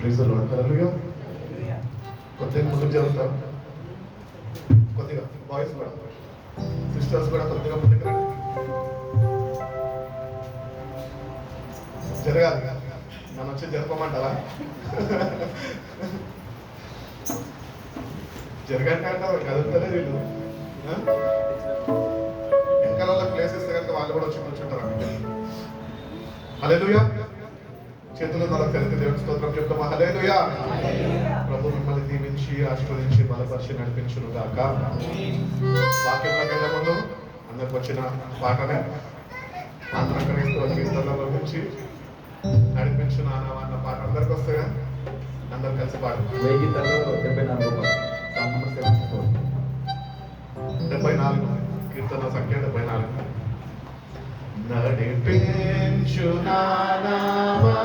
హల్లెలూయా. కొద్దిగా ముందుకు జరుగుతాం, కొద్దిగా బాయ్స్ కూడా, సిస్టర్స్ కూడా కొద్దిగా ముందుకు రండి. జరగాలి, నన్ను వచ్చి జరపమంటారా? జరగండి అంటారు, కదులుతలే వీళ్ళు. వెనకాల వాళ్ళకి ప్లేస్ ఇస్తే కనుక వాళ్ళు కూడా వచ్చి కూర్చుంటారు. హల్లెలూయా. చేతులు నరకు తెలిపి దేవుని స్తోత్రం చెప్తామా? హల్లెలూయా. ప్రభు మిమ్మల్ని దీవించి ఆశీర్వదించి బలపరిచి నడిపించును గాక. వాక్యంలోకి వెళ్ళే ముందు అందరికి వచ్చిన పాటనే ఆంధ్ర క్రైస్తవ కీర్తనలో నుంచి నడిపించు నాన్న అన్న పాట అందరికి వస్తాయా? అందరు కలిసి పాడు. 74 కీర్తన సంఖ్య 74. నడిపించు నానామా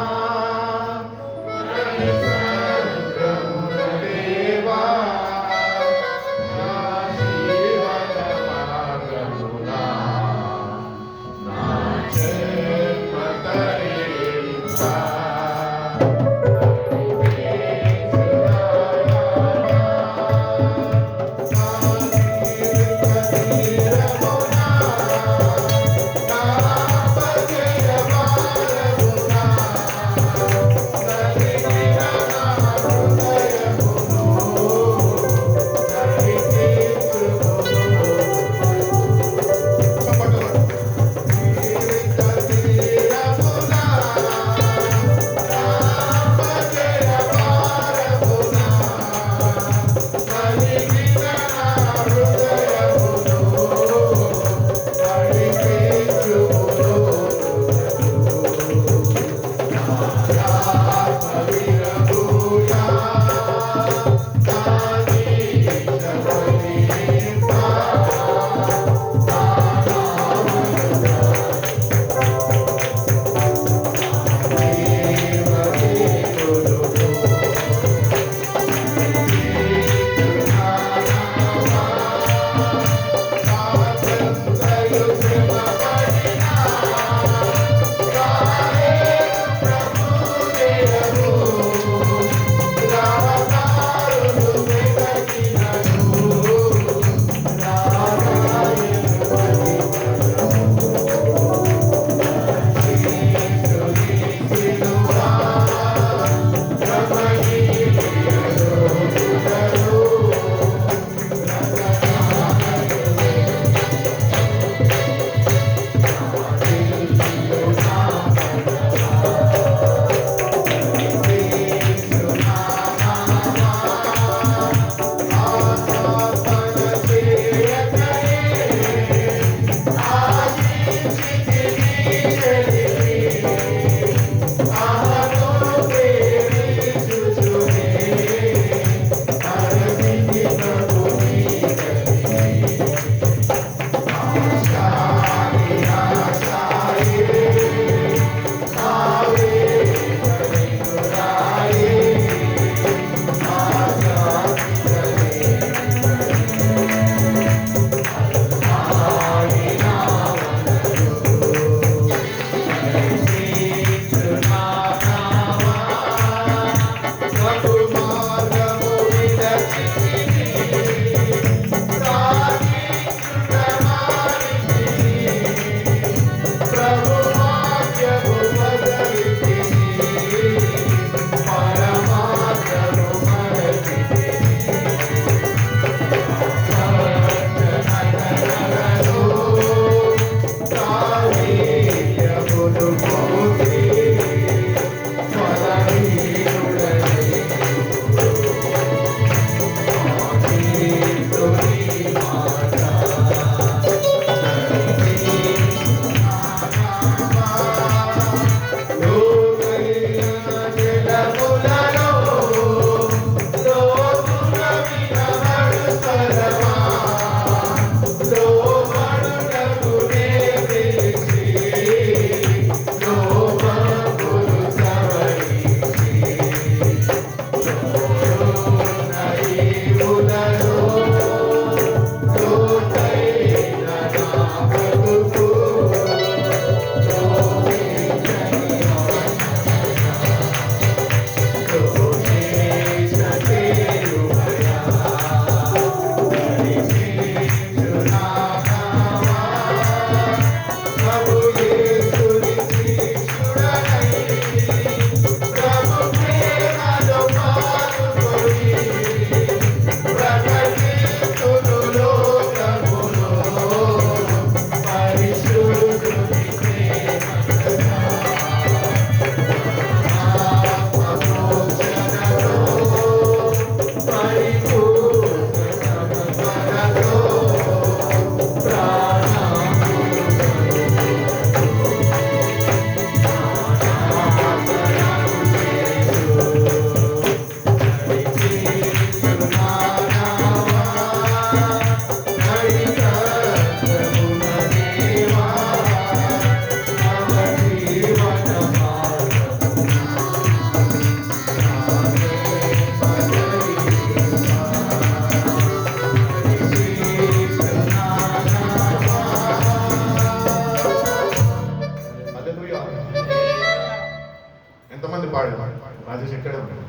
పాడేవాడు. రాజేష్ ఎక్కడే ఉన్నాడు.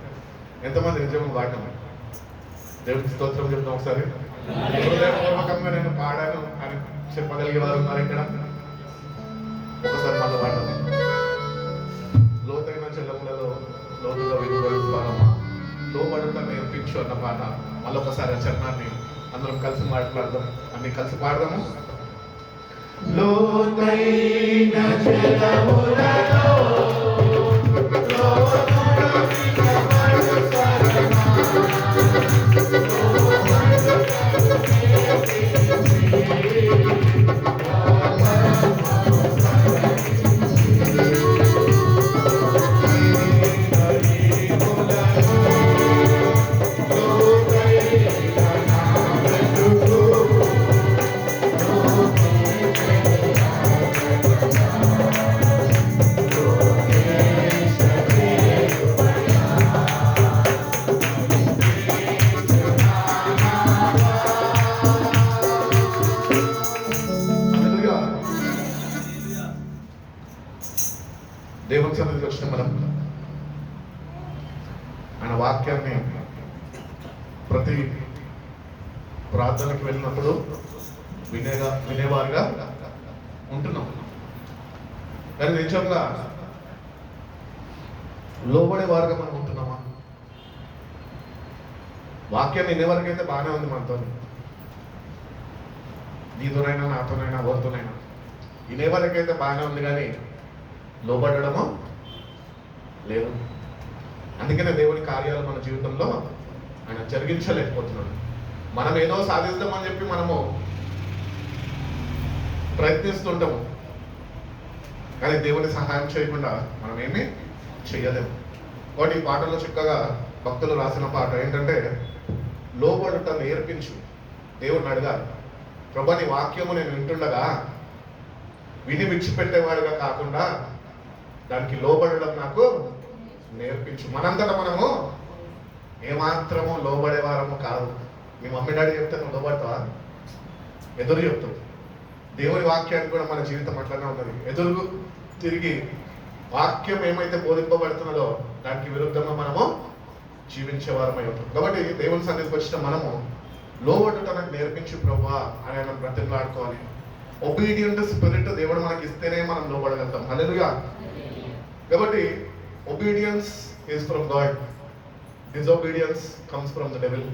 ఎంతమంది నిజంగా పాడినాం? దేవుడికి స్తోత్రం చెప్తాం ఒకసారి. హృదయపూర్వకంగా నేను పాడాను అని చెప్పగలిగే వారు ఉన్నారు ఇక్కడ. ఒకసారి మళ్ళీ పాడదాం. లోతైన చెల్లములలో లోతుగా విలువలమ్మా, లోబడుట నేర్పించు అన్న పాట మళ్ళీ ఒకసారి ఆ చరణాన్ని అందరం కలిసి మాట్లాడదాం. అన్ని కలిసి పాడదాము. లోతైన చెల్లములలో దేవుని సన్నిధికి వచ్చిన మనం ఆయన వాక్యాన్ని ప్రతి ప్రార్థనకి వెళ్ళినప్పుడు వినేవారుగా ఉంటున్నాం. కానీ నిజంగా లోబడేవారుగా మనం ఉంటున్నామా? వాక్యాన్ని వినేవారికి అయితే బాగానే ఉంది మనతో, నీతోనైనా నాతోనైనా ఎవరితోనైనా వినేవారికి అయితే బాగానే ఉంది, కానీ లోబడము లేదు. అందుకనే దేవుని కార్యాలు మన జీవితంలో ఆయన జరిగించలేకపోతున్నాడు. మనం ఏదో సాధిస్తామని చెప్పి మనము ప్రయత్నిస్తుంటాము, కానీ దేవుని సహాయం చేయకుండా మనం ఏమీ చెయ్యలేము. కాబట్టి ఈ పాటలో చక్కగా భక్తులు రాసిన పాట ఏంటంటే, లోబడుట నేర్పించు. దేవుడిని అడగాలి, ప్రభా నీ వాక్యము నేను వింటుండగా విని విడిచిపెట్టేవాడుగా కాకుండా దానికి లోబడడం నాకు నేర్పించు. మనంతటా మనము ఏమాత్రము లోబడేవారము కాదు. మీ మమ్మీ డాడీ చెప్తే నువ్వు లోబడతావా? ఎదురు చెప్తావు. దేవుని వాక్యానికి కూడా మన జీవితం అట్లనే ఉన్నది. ఎదురు తిరిగి వాక్యం ఏమైతే బోధింపబడుతున్నదో దానికి విరుద్ధంగా మనము జీవించేవారమై ఉంటాం. కాబట్టి దేవుని సన్నిధికి వచ్చిన మనము లోబడుట నాకు నేర్పించు ప్రభువా అని ఆయన బ్రతిమలాడుకోవాలి. ఒబీడియంట్ స్పిరిట్ దేవుడు మనకి ఇస్తేనే మనం లోబడగలుగుతాం. హల్లెలూయా. కాబట్టి obedience is from God, disobedience comes from the devil.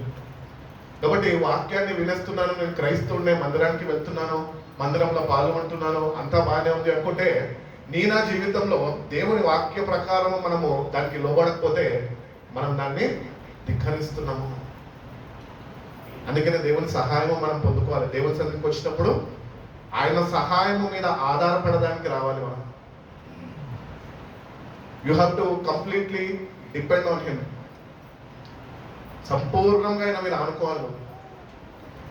కాబట్టి వాక్యాన్ని వినేస్తున్నాను, నేను క్రైస్తవుడినే, మందిరానికి వెళ్తున్నాను, మందిరంలో పాల్గొంటున్నాను, అంతా బాగానే ఉంది అనుకుంటే నా జీవితంలో దేవుని వాక్య ప్రకారం మనము దానికి లోబడకపోతే మనం దాన్ని ధిక్కరిస్తున్నాము. అందుకనే దేవుని సహాయము మనం పొందుకోవాలి. దేవుని సన్నిధికి వచ్చినప్పుడు ఆయన సహాయము మీద ఆధారపడడానికి రావాలి. మనం you have to completely depend on him. సంపూర్ణంగా ఆయన మీద ఆనుకోవాలి.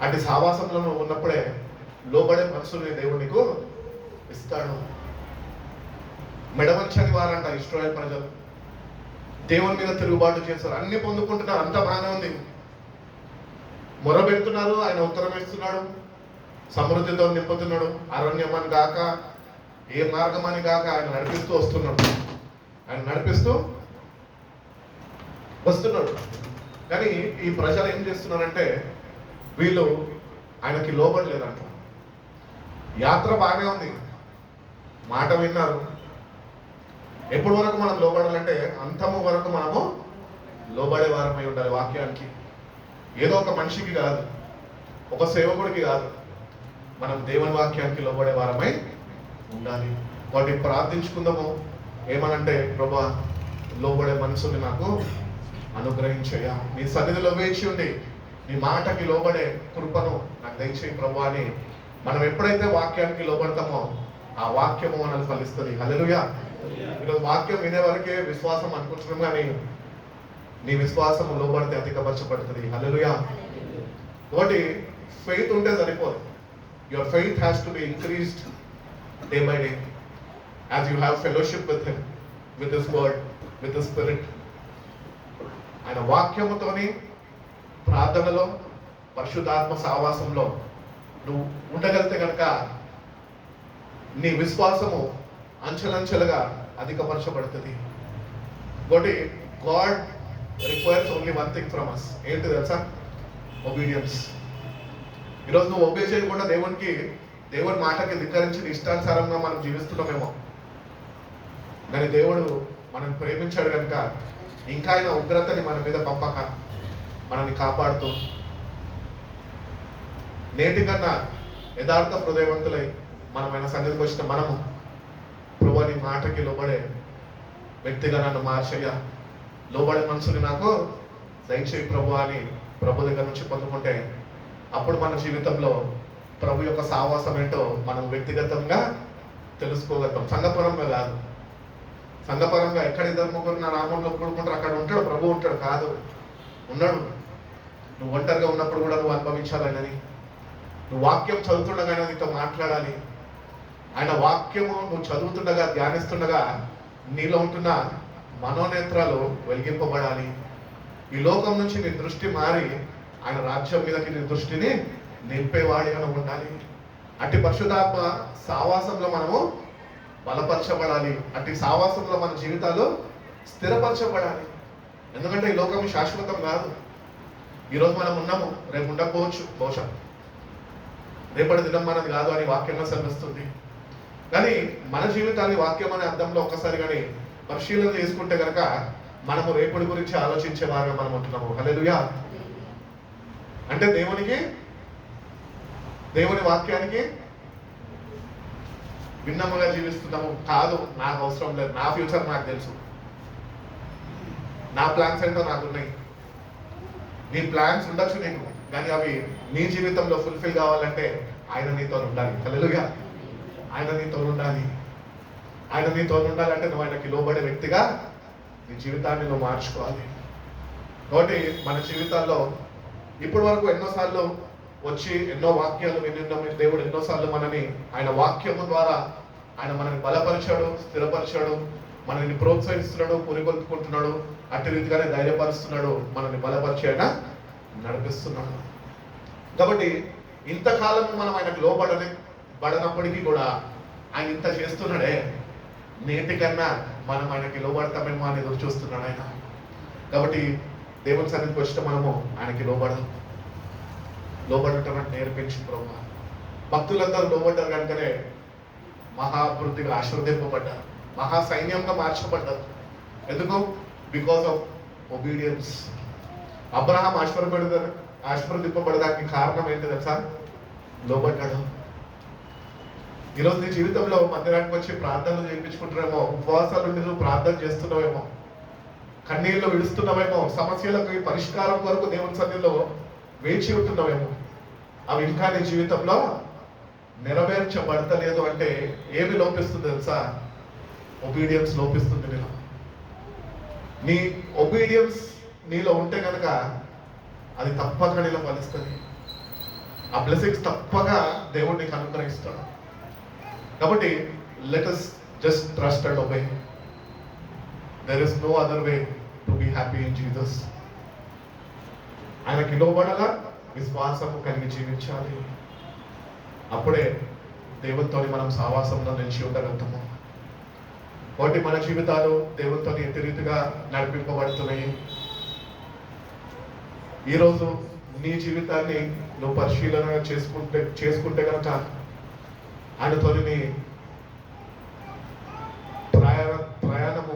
అటు సావాసంలో ఉన్నప్పుడే లోబడే మనసుని దేవుడు నీకు ఇస్తాడు. మెడవంచని వారంట ఇశ్రాయేలు ప్రజలు దేవుని మీద తిరుగుబాటు చేస్తారు. అన్ని పొందుకుంటున్నారు, అంతా బాగానే ఉంది, మొరబెడుతున్నారు, ఆయన ఉత్తరం ఇస్తున్నాడు, సమృద్ధితో నింపుతున్నాడు, అరణ్యం అని కాక ఏ మార్గం అని కాక ఆయన నడిపిస్తూ వస్తున్నాడు, ఆయన నడిపిస్తూ వస్తున్నాడు. కానీ ఈ ప్రజలు ఏం చేస్తున్నారంటే వీళ్ళు ఆయనకి లోబడలేదంట. యాత్ర బాగానే ఉంది, మాట విన్నారు. ఎప్పటి వరకు మనం లోబడాలంటే అంతము వరకు మనము లోబడే వారమై ఉండాలి వాక్యానికి. ఏదో ఒక మనిషికి కాదు, ఒక సేవకుడికి కాదు, మనం దేవుని వాక్యానికి లోబడే వారమై ఉండాలి. వాటిని ప్రార్థించుకుందాము. ఏమనంటే, ప్రభా లోబడే మనసుని నాకు అనుగ్రహించయ్యా, నీ సన్నిధిలో వేచి ఉండి నీ మాటకి లోబడే కృపను నాకు దయచేయి ప్రభా అని మనం ఎప్పుడైతే వాక్యానికి లోబడతామో ఆ వాక్యము మనల్ని ఫలిస్తుంది. హల్లెలూయా. ఈరోజు వాక్యం వినే వరకే విశ్వాసం అనుకుంటున్నాం, కానీ నీ విశ్వాసం లోబడితే అధికపరచబడుతుంది. హల్లెలూయా. కాబట్టి ఫెయిత్ ఉంటే సరిపోదు. Your faith has to be increased day by day as you have fellowship with him, with his word, with his spirit. ఆయన వాక్యముతోని ప్రార్థనలో పరిశుద్ధాత్మ సహవాసంలో నువ్వు ఉండగలిగితే కనుక నీ విశ్వాసము అంచెలంచెలుగా అధికపరచబడుతుంది. ఇంకోటి, God requires only one thing from us. ఏంటి తెలుసా? ఒబీడియన్స్. ఈరోజు నువ్వు ఒబే చేయకుండా దేవుని మాటకి ధిక్కరించి ఇష్టానుసారంగా మనం జీవిస్తున్నామేమో, కానీ దేవుడు మనం ప్రేమించాడు కనుక ఇంకా ఆయన ఉగ్రతని మన మీద పంపక మనల్ని కాపాడుతూ నేటికన్నా యథార్థ హృదయవంతులై మనమైన సన్నిధికి వచ్చిన మనము, ప్రభువా నీ మాటకి లోబడే వ్యక్తిగా నన్ను మార్చయ్యా, లోబడే మనసుని నాకు దయచేయి ప్రభు అని ప్రభు దగ్గర నుంచి పొందుకుంటే అప్పుడు మన జీవితంలో ప్రభు యొక్క సావాసం ఏంటో మనం వ్యక్తిగతంగా తెలుసుకోగలుగుతాం. సంఘపరంగా కాదు. సంఘపరంగా ఎక్కడ ఇద్దరు ముగ్గురు నా నామంలో కూడుకుంటారు, అక్కడ ఉంటాడు ప్రభు, ఉంటాడు కాదు, ఉన్నాడు. నువ్వు ఒంటరిగా ఉన్నప్పుడు కూడా నువ్వు అనుభవించాలని, నువ్వు వాక్యం చదువుతుండగానే నీతో మాట్లాడాలి. ఆయన వాక్యము నువ్వు చదువుతుండగా, ధ్యానిస్తుండగా నీలో ఉంటున్న మనోనేత్రాలు వెలిగింపబడాలి. ఈ లోకం నుంచి నీ దృష్టి మారి ఆయన రాజ్యం మీదకి నీ దృష్టిని నింపేవాడిగా ఉండాలి. అట్టి పరిశుద్ధాత్మ సావాసంలో మనము బలపరచబడాలి. అట్టి సావాసంలో మన జీవితాలు స్థిరపరచబడాలి. ఎందుకంటే ఈ లోకం శాశ్వతం కాదు. ఈరోజు మనం ఉన్నాము, రేపు ఉండకపోవచ్చు, బహుశా రేపటి దినం మనది కాదు అని వాక్యంగా శ్రమిస్తుంది. కానీ మన జీవితాన్ని వాక్యం అనే అర్థంలో ఒక్కసారి కానీ పరిశీలన చేసుకుంటే కనుక మనము రేపటి గురించి ఆలోచించే వారుగా మనం ఉంటున్నాము. హల్లెలూయా. అంటే దేవుని వాక్యానికి భిన్నముగా జీవిస్తున్నాము కాదు. నాకు అవసరం లేదు, నా ఫ్యూచర్ నాకు తెలుసు, నా ప్లాన్స్ ఏంటో నాకున్నాయి. నీ ప్లాన్స్ ఉండొచ్చు నీకు, కానీ అవి నీ జీవితంలో ఫుల్ఫిల్ కావాలంటే ఆయన నీతో ఉండాలి. హల్లెలూయా. ఆయన నీతో ఉండాలి. ఆయన నీతో ఉండాలంటే నువ్వు ఆయనకి లోబడే వ్యక్తిగా నీ జీవితాన్ని నువ్వు మార్చుకోవాలి. కాబట్టి మన జీవితాల్లో ఇప్పటి వరకు ఎన్నోసార్లు వచ్చి ఎన్నో వాక్యాలు విన్నాం. దేవుడు ఎన్నోసార్లు మనని ఆయన వాక్యము ద్వారా ఆయన మనల్ని బలపరిచాడు, స్థిరపరిచాడు, మనల్ని ప్రోత్సహిస్తున్నాడు, పురిగొల్పుకుంటున్నాడు, అట్టి రీతిగానే ధైర్యపరుస్తున్నాడు, మనల్ని బలపరిచి ఆయన నడిపిస్తున్నాడు. కాబట్టి ఇంతకాలం మనం ఆయనకు లోబడనప్పటికీ కూడా ఆయన ఇంత చేస్తున్నాడే, నేటికన్నా మనం ఆయనకి లోబడతామేమో అని ఎదురు చూస్తున్నాడు ఆయన. కాబట్టి దేవుని సన్నిధికి వచ్చిన మనము ఆయనకి లోబడటం అంటే నేర్పించి ప్రభు. భక్తులందరూ లోబడ్డారు కనుకనే మహాభివృద్ధిగా ఆశీర్వదింపబడ్డారు, మహా సైన్యంగా మార్చబడ్డారు. ఎందుకు? Because of obedience. అబ్రహాం ఆశీర్వదింపబడడానికి కారణం ఏంటి తెలుసా? లోబడ్డాడు. ఈరోజు నీ జీవితంలో మందిరానికి వచ్చి ప్రార్థనలు చేయించుకుంటున్నామో, ఉపవాసాలు ఉండి నువ్వు ప్రార్థన చేస్తున్నావేమో, కన్నీళ్ళు విడుస్తున్నావేమో, సమస్యలకు పరిష్కారం కొరకు దేవుని సన్నిధిలో వేచి ఉంటున్నావేమో, అవి ఇంకా నీ జీవితంలో నెరవేర్చబడతలేదు అంటే ఏమి లోపిస్తుంది తెలుసా? ఒబీడియన్స్ లోపిస్తుంది నీలో. నీ ఒబీడియన్స్ నీలో ఉంటే కనుక అది తప్పక నీలో ఫలిస్తుంది. ఆ బ్లెస్సింగ్స్ తప్పక దేవుడు నీకు అనుగ్రహిస్తాడు. కాబట్టి let us just trust and obey. There is no other way to be happy in Jesus. ఆయనకి లోబడాల, విశ్వాసము కలిగి జీవించాలి. అప్పుడే దేవునితో మనం సావాసంలో నిలిచి ఉండగలుగుతాము. కాబట్టి మన జీవితాలు దేవునితో ఎట్టి రీతిగా నడిపింపబడుతున్నాయి. ఈరోజు నీ జీవితాన్ని నువ్వు పరిశీలన చేసుకుంటే కనుక ఆయనతో నీ ప్రయాణము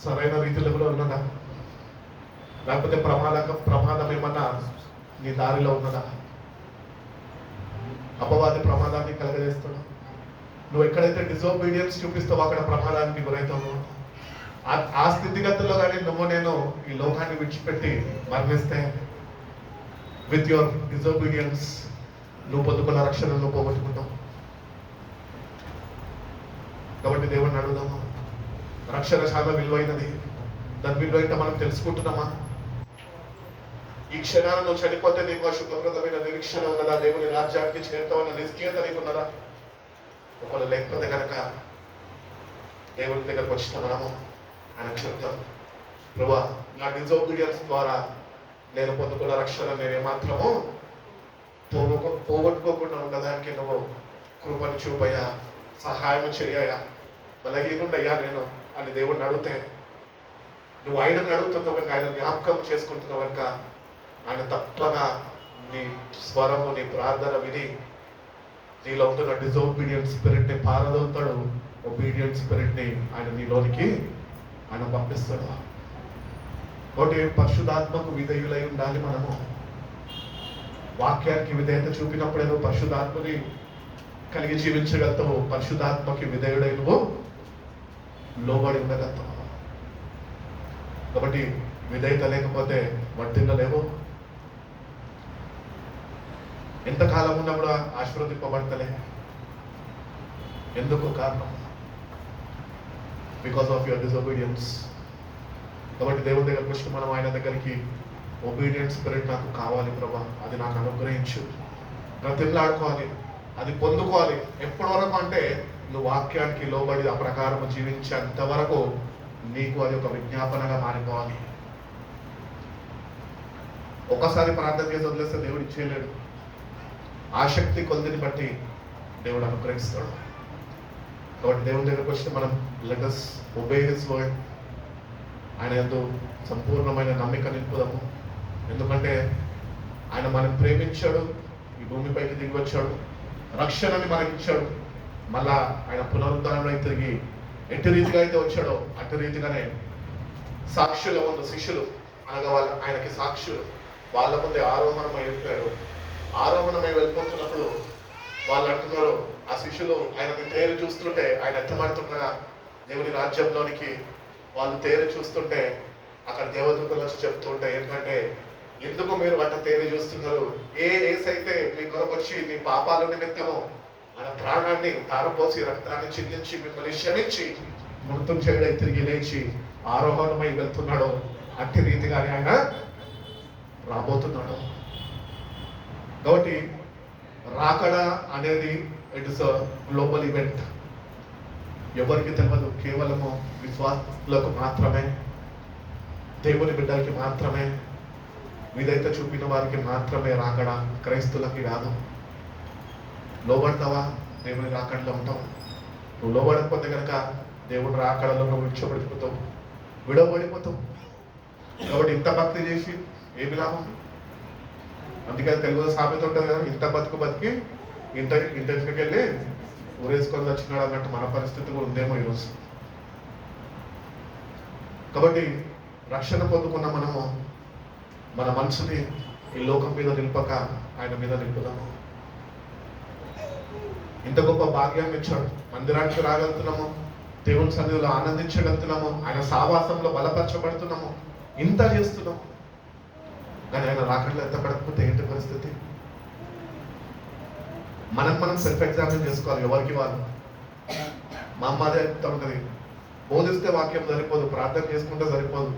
సరైన రీతిలో ఉన్నదా, లేకపోతే ప్రమాదం ఏమన్నా నీ దారిలో ఉన్నదా? అపవాది ప్రమాదాన్ని కలగజేస్తాడు. నువ్వు ఎక్కడైతే డిజోబీడియన్స్ చూపిస్తావో అక్కడ ప్రమాదానికి గురవుతావు. ఆ స్థితిగతుల్లో కానీ నేను ఈ లోకాన్ని విడిచిపెట్టి మరణిస్తే విత్ యువర్ డిజోబీడియన్స్ నువ్వు పొందుకున్న రక్షణను పోగొట్టుకుంటావు. కాబట్టి దేవుడిని అడుగుదాము, రక్షణ చాలా విలువైనది. దాని విలువ ఏంటో మనం తెలుసుకుంటున్నామా? ఈ క్షణాలను నువ్వు చనిపోతే నీకు శుభప్రదమైన నిరీక్షణ ఉన్నదా? దేవుని రాజ్యానికి చేరుతామన్న నిశ్చయత నీకున్నదా? ఒకవేళ లేకపోతే కనుక దేవుని దగ్గరకు వచ్చిన మనము ఆయన చెప్తాం, ప్రభువా నా డిజోబీడియన్స్ ద్వారా నేను పొందుకున్న రక్షణ నేను ఏమాత్రము పోగొట్టుకోకుండా ఉండడానికి నువ్వు కృపను చూపయ్యా, సహాయం చేయయ్యా, బలహీనుడయ్యా నేను అని దేవుడిని అడిగితే నువ్వు ఆయనని అడుగుతున్నావు కనుక, ఆయన జ్ఞాపకం చేసుకుంటున్నావు కనుక ఆయన తప్పగా నీ స్వరము, నీ ప్రార్థన విని నీలో ఉంటున్న డిజోబీడియంట్ స్పిరిట్ ని పారదవుతాడు. ఒబీడియంట్ స్పిరిట్ ని ఆయన నీలోనికి ఆయన పంపిస్తాడు. ఒకటి, పరిశుద్ధాత్మకు విధేయులై ఉండాలి. మనము వాక్యానికి విధేయత చూపినప్పుడేదో పరిశుద్ధాత్మని కలిగి జీవించగలుగుతావు. పరిశుద్ధాత్మకి విధేయుడై నువ్వు లోబడి ఉండగలుగుతావు. కాబట్టి విధేయత లేకపోతే వర్తిల్లలేవు. ఎంతకాలం ఉన్నా కూడా ఆశీర్వదింపబడతలే. ఎందుకు కారణం? Because of your disobedience. కాబట్టి దేవుడి దగ్గరకు వచ్చి మనం ఆయన దగ్గరికి, ఒబీడియన్స్ స్పిరిట్ నాకు కావాలి ప్రభా, అది నాకు అనుగ్రహించు, బ్రతిమలాడుకోవాలి, అది పొందుకోవాలి. ఎప్పటి వరకు అంటే నువ్వు వాక్యానికి లోబడి ఆ ప్రకారం జీవించేంత వరకు నీకు అది ఒక విజ్ఞాపనగా మారిపోవాలి. ఒకసారి ప్రార్థన చేసి వదిలేస్తే దేవుడు ఇచ్చేయలేడు. ఆసక్తి కొద్దిని బట్టి దేవుడు అనుగ్రహిస్తాడు. కాబట్టి దేవుని దగ్గరకు వచ్చి మనం let us obey his word. ఆయన యందు సంపూర్ణమైన నమ్మిక నింపుదాము. ఎందుకంటే ఆయన మనం ప్రేమించాడు, ఈ భూమిపైకి దిగి వచ్చాడు, రక్షణని మనకి ఇచ్చాడు. మళ్ళా ఆయన పునరుద్ధరణలో తిరిగి ఎట్టి రీతిగా అయితే వచ్చాడో అట్టి రీతిగానే సాక్షుల ముందు శిష్యులు, అనగా వాళ్ళ ఆయనకి సాక్షులు, వాళ్ళ ముందే ఆరోహణమై వెళ్ళిపోయారు. ఆరోహణమై వెళ్ళిపోతున్నప్పుడు వాళ్ళు అంటున్నారు, ఆ శిష్యులు ఆయనకి తేరు చూస్తుంటే, ఆయన ఎత్తమాడుతుండగా దేవుని రాజ్యంలోనికి వాళ్ళు తేరు చూస్తుంటే అక్కడ దేవదూతలు వచ్చి చెప్తుంటే, ఏంటంటే ఎందుకు మీరు అట్ట తేరు చూస్తున్నారు? ఏసైతే మీ కొరకు వచ్చి మీ పాపాల నిమిత్తము మన ప్రాణాన్ని ధారపోసి రక్తాన్ని చిందించి మిమ్మల్ని క్షమించి మృతం చేయడం తిరిగి లేచి ఆరోహణమై వెళ్తున్నాడు, అట్టి రీతిగానే ఆయన రాబోతున్నాడు. కాబట్టి రాకడ అనేది it is a global event. ఎవరికి తెలియదు, కేవలము విశ్వాసులకు మాత్రమే, దేవుని బిడ్డలకి మాత్రమే, విధేయత చూపిన వారికి మాత్రమే రాకడ, క్రైస్తులకి కాదు. లోబడతావా? దేవుని రాకడలో ఉంటావు. నువ్వు లోబడకపోతే కనుక దేవుడు రాకడలో నువ్వు విడవబడిపోతావు. కాబట్టి ఇంత భక్తి చేసి ఏమి లాభం? అందుకని తెలుగులో సామెత ఉంటుంది కదా, ఇంత బతికి ఇంటికి వెళ్ళి ఊరేసుకొని వచ్చినాడు అన్నట్టు మన పరిస్థితి కూడా ఉందేమో ఈరోజు. కాబట్టి రక్షణ పొందుకున్న మనము మన మనసుని ఈ లోకం మీద నింపక ఆయన మీద నింపుదాము. ఇంత గొప్ప భాగ్యాన్ని ఇచ్చాడు, మందిరానికి రాగలుగుతున్నాము, దేవుని సన్నిధిలో ఆనందించగలుగుతున్నాము, ఆయన సావాసంలో బలపరచబడుతున్నాము, ఇంత చేస్తున్నాము. కానీ ఆయన రాకడలో ఎత్తపడకపోతే ఏంటి పరిస్థితి? మనం సెల్ఫ్ ఎగ్జామిన్ చేసుకోవాలి. ఎవరికి వాళ్ళు. మా అమ్మ అదే చెప్తా ఉంటుంది, బోధిస్తే వాక్యం సరిపోదు, ప్రార్థన చేసుకుంటే సరిపోదు.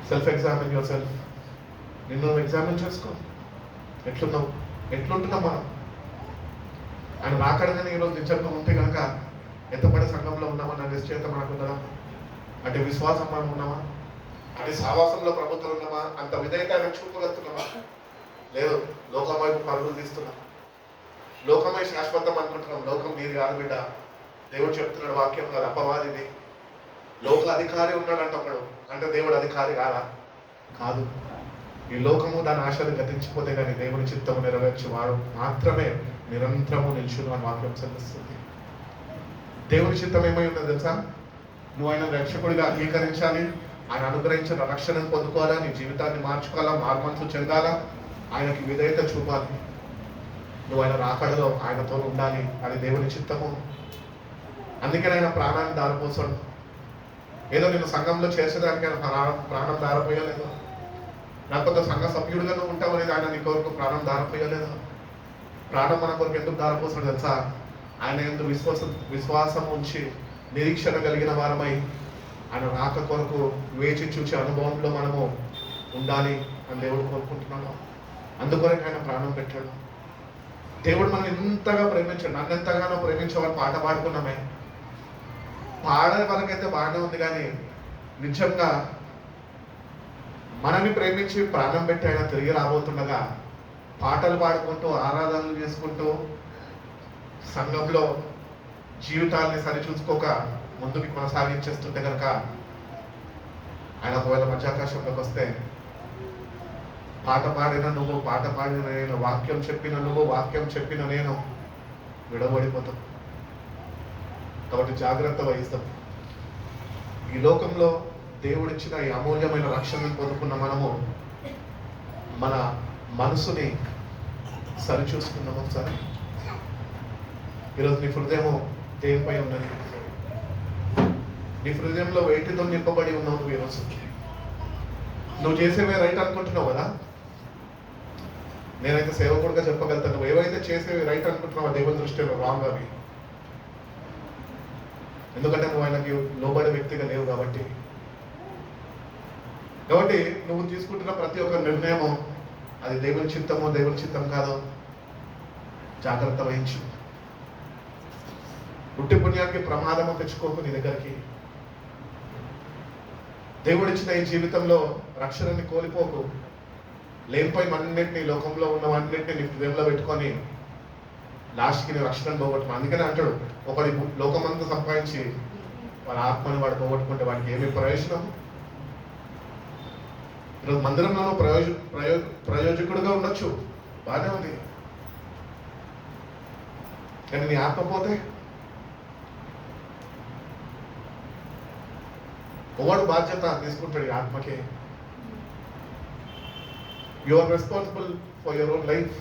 Self examine your self. నిన్ను ఎగ్జామిన్ చేసుకో. ఎట్లుంటున్నాం మనం? ఆయన రాకడగానే ఈరోజు నిజంగా ఉంటే కనుక ఎత్తపడే సంఘంలో ఉన్నామన్న నిశ్చయిత మనకు ఉన్నదా? అంటే విశ్వాసం మనం ఉన్నామా? అంటే సావాసంలో ప్రభుత్వం ఉన్నామా? అంత విధేయత చూపగలుగుతున్నామా? లేదు. లోకం వైపు పరుగులు తీస్తున్నాం. లోకమై శాశ్వతం అనుకుంటున్నాం. లోకం నీది కాదు బిడ్డ. దేవుడు చెప్తున్నాడు వాక్యం కాదు, అపవాదిది. లోక అధికారి ఉన్నాడంట ఒకడు. అంటే దేవుడు అధికారి కాదా? కాదు. ఈ లోకము దాని ఆశలు గతించిపోతే కానీ దేవుని చిత్తము నెరవేర్చేవాడు మాత్రమే నిరంతరము నిల్చును అని వాక్యం చెల్లిస్తుంది. దేవుని చిత్తం ఏమై ఉన్నది తెలుసా? నువ్వు ఆయన రక్షకుడిగా అంగీకరించాలి, ఆయన అనుగ్రహించిన రక్షణను పొందుకోవాలా, నీ జీవితాన్ని మార్చుకోవాలా, మార్మంతు చెందాలా, ఆయనకి విధేయత చూపాలి. నువ్వు ఆయన రాకడలో ఆయనతో ఉండాలి, అది దేవుని చిత్తము. అందుకని ఆయన ప్రాణాన్ని దారిపోసాడు. ఏదో నేను సంఘంలో చేసేదానికి ఆయన ప్రాణం దారిపోయలేదు. లేకపోతే సంఘ సభ్యుడిగా నువ్వు ఉంటావనేది ఆయన నీ కొరకు ప్రాణం దారిపోయలేదు. ప్రాణం మన కొరకు ఎందుకు దారిపోసాడు తెలుసా? ఆయన ఎందుకు విశ్వాసం ఉంచి నిరీక్షణ కలిగిన వారమై ఆయన రాక కొరకు వేచి చూసే అనుభవంలో మనము ఉండాలి అని దేవుడు కోరుకుంటున్నాడు. అందుకొరకు ఆయన ప్రాణం పెట్టాడు. దేవుడు మనం ఎంతగా ప్రేమించాడు. నన్ను ఎంతగానో ప్రేమించేవాళ్ళు పాట పాడుకున్నామే. పాడే వరకైతే బాగానే ఉంది, కానీ నిజంగా మనల్ని ప్రేమించి ప్రాణం పెట్టి ఆయన తిరిగి రాబోతుండగా పాటలు పాడుకుంటూ ఆరాధనలు చేసుకుంటూ సంఘంలో జీవితాన్ని సరిచూసుకోక ముందుకు కొనసాగించేస్తుంటే కనుక ఆయన ఒకవేళ మధ్యాకాశంలోకి వస్తే పాట పాడిన నువ్వు, పాట పాడిన నేను, వాక్యం చెప్పిన నువ్వు, వాక్యం చెప్పిన నేను విడబడిపోతాం. కాబట్టి జాగ్రత్త వహిస్తాం. ఈ లోకంలో దేవుడిచ్చిన ఈ అమూల్యమైన రక్షణను పొందుకున్న మనము మన మనసుని సరిచూసుకుందాం ఒకసారి. ఈరోజు నీ హృదయము దేనిపై ఉన్నది? నీ హృదయంలో వేటితో నింపబడి ఉన్నావు నువ్వు ఈరోజు? నువ్వు చేసేవే రైట్ అనుకుంటున్నావు కదా? నేనైతే సేవకుడిగా చెప్పగలుగుతాను, నువ్వు ఏవైతే చేసేవి రైట్ అనుకుంటున్నావు దేవుని దృష్టిలో రాంగ్ అవి. ఎందుకంటే నువ్వు ఆయనకి లోబడే వ్యక్తిగా లేవు కాబట్టి నువ్వు తీసుకుంటున్న ప్రతి ఒక్క నిర్ణయము అది దేవుని చిత్తమో దేవుని చిత్తం కాదో జాగ్రత్త వహించు. ఉట్టి పుణ్యానికి ప్రమాదము తెచ్చుకోకు నీ దగ్గరికి. దేవుడిచ్చిన ఈ జీవితంలో రక్షణని కోల్పోకు. లేనిపోయినన్నింటినీ, లోకంలో ఉన్నవన్నింటినీ నీ హృదయంలో పెట్టుకొని లాస్ట్కి నీ రక్షణను పోగొట్టుకో. అందుకనే అంటాడు, ఒకటి లోకమంతా సంపాదించి వాళ్ళ ఆత్మని వాడు పోగొట్టుకుంటే వాడికి ఏమి ప్రయోజనం? ఈరోజు మందిరంలోనూ ప్రయోజకుడుగా ఉండొచ్చు, బాగానే ఉంది. కానీ నీ ఆత్మ పోతే ఎవడు బాధ్యత తీసుకుంటాడు ఈ ఆత్మకి? You are responsible for your own life.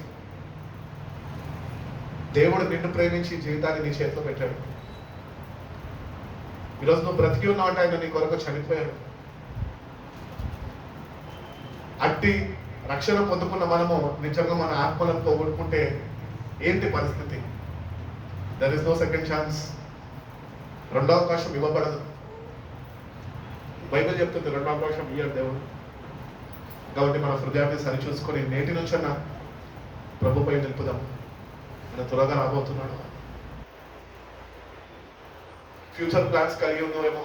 దేవుడు నిన్ను ప్రేమించి జీవితాన్ని నీ చేతిలో పెట్టాడు. ఈరోజు నువ్వు బ్రతికి ఉన్నావు అంటే ఆయన నీ కొరకు చనిపోయాడు. అట్టి రక్షణ పొందుకున్న మనము నిజంగా మన ఆత్మలను పోగొట్టుకుంటే ఏంటి పరిస్థితి? There is no second chance. రెండో అవకాశం ఇవ్వబడదు. బైబిల్ చెప్తుంది రెండో అవకాశం ఇయ్యాడు దేవుడు. కాబట్టి మన హృదయాన్ని సరిచూసుకొని నేటి నుంచన్నా ప్రభుపై నిలుపుదాం. ఆయన త్వరగా రాబోతున్నాడు. ఫ్యూచర్ ప్లాన్స్ కలిగి ఉన్నావేమో,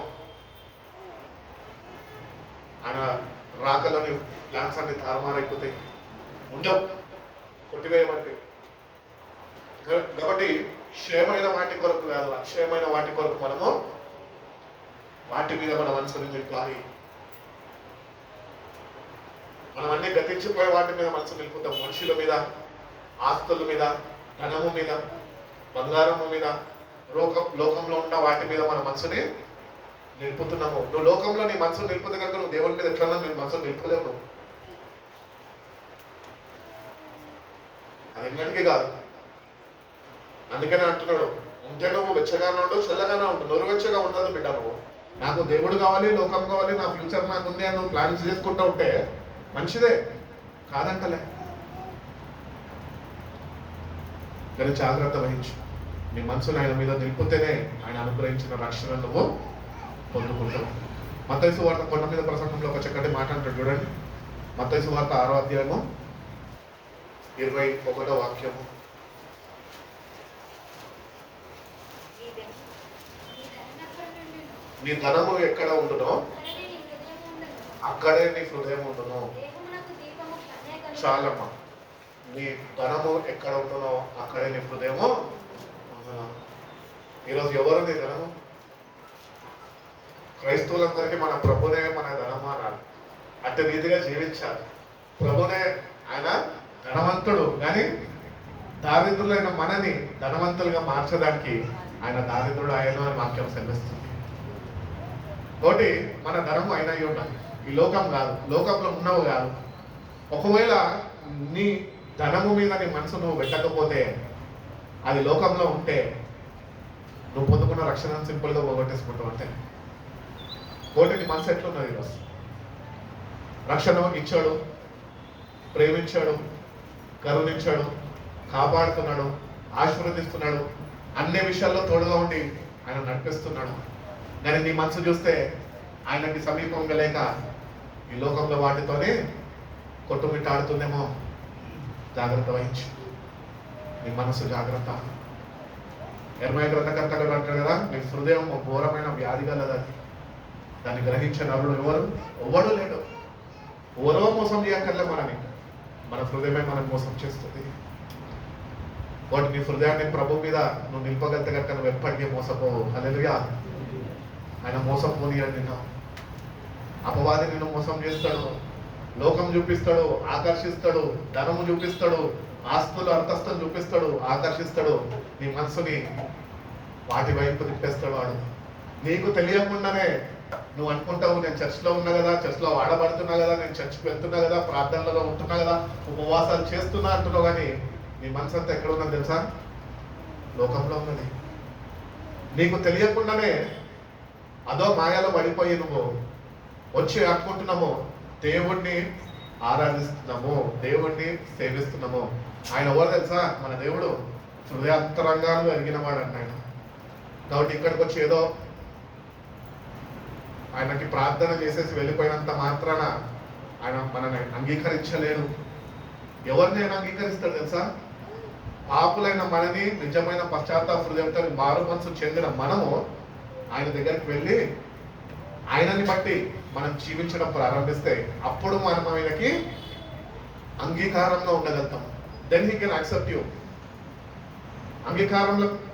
ఆయన రాకలని ప్లాన్స్ అన్ని తారుమారైపోతాయి, ఉండవు, కొట్టివేయబట్టి. కాబట్టి క్షేమైన వాటి కొరకు కాదు, అక్షయమైన వాటి కొరకు మనము వాటి మీద మన మనసుని నిలుపాలి. మనం అన్ని గతించిపోయే వాటి మీద మనసు నిలుపుతాం. మనుషుల మీద, ఆస్తుల మీద, ధనము మీద, బంగారము మీద, లోకంలో ఉన్న వాటి మీద మన మనసుని నిలుపుతున్నాము. నువ్వు లోకంలో నీ మనసు నిలుపుతే కనుక నువ్వు దేవుని మీద ఎట్లన్నా నీ మనసు నిలుపులేవు. నువ్వు అది ఎన్నటికీ కాదు. అందుకనే అంటున్నాడు, ఉంటే నువ్వు వెచ్చగానే ఉండు, చల్లగానే ఉండు, నొరువెచ్చగా ఉండదు బిడ్డ. నువ్వు నాకు దేవుడు కావాలి, లోకం కావాలి, నా ఫ్యూచర్ నాకు ఉంది అని నువ్వు ప్లాన్స్ చేసుకుంటూ ఉంటే మంచిదే, కాదంటలే. కానీ జాగ్రత్త వహించు. నీ మనసును ఆయన మీద నిలిపితేనే ఆయన అనుగ్రహించిన రక్షణ నువ్వు పొందుకుంటావు. మత్తయి సువార్త కొండ మీద ప్రసంగంలో ఒక చక్కటి మాట అంటాడు చూడండి. మత్తయి సువార్త 6వ అధ్యాయము 21వ వాక్యము. నీ ధనము ఎక్కడ ఉండునో అక్కడే నీ హృదయం ఉండును. చాలమ్మా, నీ ధనము ఎక్కడ ఉండునో అక్కడే నీ హృదయము. ఈరోజు ఎవరు నీ ధనము? క్రైస్తవులందరికీ మన ప్రభునే మన ధనము అనాలి. అట్టి రీతిగా జీవించాలి. ప్రభునే ఆయన ధనవంతుడు, కానీ దారిద్రులైన మనని ధనవంతులుగా మార్చడానికి ఆయన దారిద్రుడు ఆయన అని వాక్యం సెలవిస్తుంది. కాబట్టి మన ధనము ఆయన అయి ఉండాలి, ఈ లోకం కాదు, లోకంలో ఉన్నవు కాదు. ఒకవేళ నీ ధనము మీద నీ మనసు నువ్వు పెట్టకపోతే, అది లోకంలో ఉంటే నువ్వు పొందుకున్న రక్షణ సింపుల్గా పోగొట్టేసుకుంటావు. అంటే ఒకటి నీ మనసు ఎట్లున్నది? ఈరోజు రక్షణ ఇచ్చాడు, ప్రేమించాడు, కరుణించాడు, కాపాడుతున్నాడు, ఆశీర్వదిస్తున్నాడు, అన్ని విషయాల్లో తోడుగా ఉండి ఆయన నడిపిస్తున్నాడు. కానీ నీ మనసు చూస్తే ఆయనకి సమీపంగా లేక ఈ లోకంలో వాటితోనే కొట్టుమిట్టాడుతుందేమో. జాగ్రత్త వహించు, నీ మనసు జాగ్రత్త. ఎర్మయ గ్రంథకర్త కూడా అంటాడు కదా, నీ హృదయం ఘోరమైన వ్యాధి గలదని. దాన్ని గ్రహించే నరుడు ఎవడు లేడు. ఎవరో మోసం చేయక్కర్లే మనని, మన హృదయమే మనం మోసం చేస్తుంది. వాటి నీ హృదయాన్ని ప్రభు మీద నువ్వు నింపగలిగితే కనుక నువ్వు ఎప్పటికీ మోసపోవు. హల్లెలూయా. ఆయన మోసం పోనీయండి. అపవాది నిన్ను మోసం చేస్తాడు, లోకం చూపిస్తాడు, ఆకర్షిస్తాడు, ధనము చూపిస్తాడు, ఆస్తులు అంతస్తులు చూపిస్తాడు, ఆకర్షిస్తాడు. నీ మనసుని వాటి వైపు తిప్పేస్తాడు వాడు. నీకు తెలియకుండానే నువ్వు అనుకుంటావు, నేను చర్చ్లో ఉన్నా కదా, చర్చ్లో వాడబడుతున్నా కదా, నేను చర్చ్కి వెళ్తున్నా కదా, ప్రార్థనలలో ఉంటున్నా కదా, ఉపవాసాలు చేస్తున్నా అంటున్నావు, కానీ నీ మనసు అంతా ఎక్కడ ఉన్నది తెలుసా? లోకంలో ఉన్నది. నీకు తెలియకుండానే అదో మాయలో పడిపోయి నువ్వు వచ్చి అనుకుంటున్నాము దేవుణ్ణి ఆరాధిస్తున్నాము, దేవుణ్ణి సేవిస్తున్నాము. ఆయన ఎవరు తెలుసా? మన దేవుడు హృదయాంతరంగాలు ఎరిగినవాడు అంట ఆయన. కాబట్టి ఇక్కడికి వచ్చి ఏదో ఆయనకి ప్రార్థన చేసేసి వెళ్ళిపోయినంత మాత్రాన ఆయన మనని అంగీకరించలేడు. ఎవరిని ఆయన అంగీకరిస్తాడు తెలుసా? పాపులైన మనని, నిజమైన పశ్చాత్తాప హృదయంతో మారు మనసు చెందిన మనము ఆయన దగ్గరికి వెళ్ళి ఆయనని బట్టి మనం జీవించడం ప్రారంభిస్తే అప్పుడు మనం ఆయనకి అంగీకారంలో ఉండగలుగుతాం. Then he can accept you.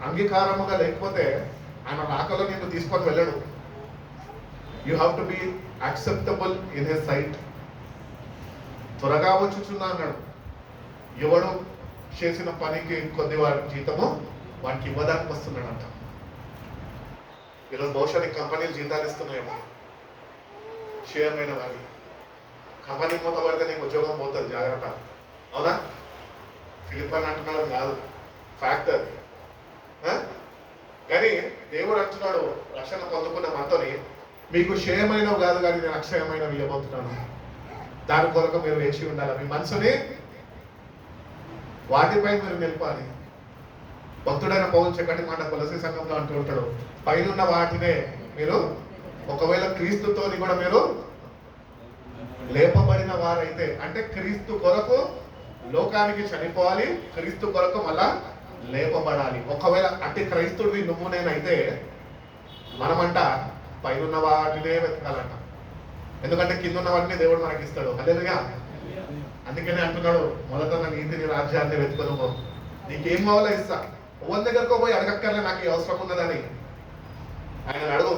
అంగీకారముగా లేకపోతే ఆయన రాకలో నిన్ను తీసుకొని వెళ్ళడు. You have to be acceptable in his sight. త్వరగా వచ్చుచున్నా అన్నాడు. ఎవడు చేసిన పనికి కొద్ది వారి జీతము వానికి ఇవ్వడానికి వస్తున్నాడంట. ఈరోజు బహుశా నీ కంపెనీలు జీతాలు ఇస్తున్నాయేమో, షేర్మైన వారి కంపెనీ మూత పడితే నీకు ఉద్యోగం పోతుంది, జాగ్రత్త. అవునా? ఫిలిప్ అని అంటున్నాడు కాదు, ఫ్యాక్ట్ అది. కానీ దేవుడు అంటున్నాడు, రక్షణ పొందుకున్న మనతోని మీకు క్షయమైనవి కాదు కానీ నేను అక్షయమైనవి ఇవ్వబోతున్నాను. దాని కొరకు మీరు వేచి ఉండాలి. మీ మనసుని వాటిపై మీరు నిలపాలి. భక్తుడైన పౌలు చక్కటి మాట కొలసీ సంఘంలో అంటూ ఉంటాడు, పైనున్న వాటినే మీరు ఒకవేళ క్రీస్తుతోని కూడా మీరు లేపబడిన వారైతే, అంటే క్రీస్తు కొరకు లోకానికి చనిపోవాలి, క్రీస్తు కొరకు మళ్ళా లేపబడాలి. ఒకవేళ అంటే క్రైస్తుడివి నువ్వు నేనైతే మనమంట పైనున్న వాటినే వెతకాలంట. ఎందుకంటే కింద ఉన్న వాటిని దేవుడు మనకి ఇస్తాడు. హల్లెలూయా. అందుకనే అంటున్నాడు, మొదట నా నీతిని రాజ్యాన్ని వెతుకును, నీకేం కావాలో ఇస్తా. ఎవరి దగ్గరకు పోయి అడగక్కర్లే నాకు ఈ అవసరం ఉన్నదని. ఆయన అడుగు.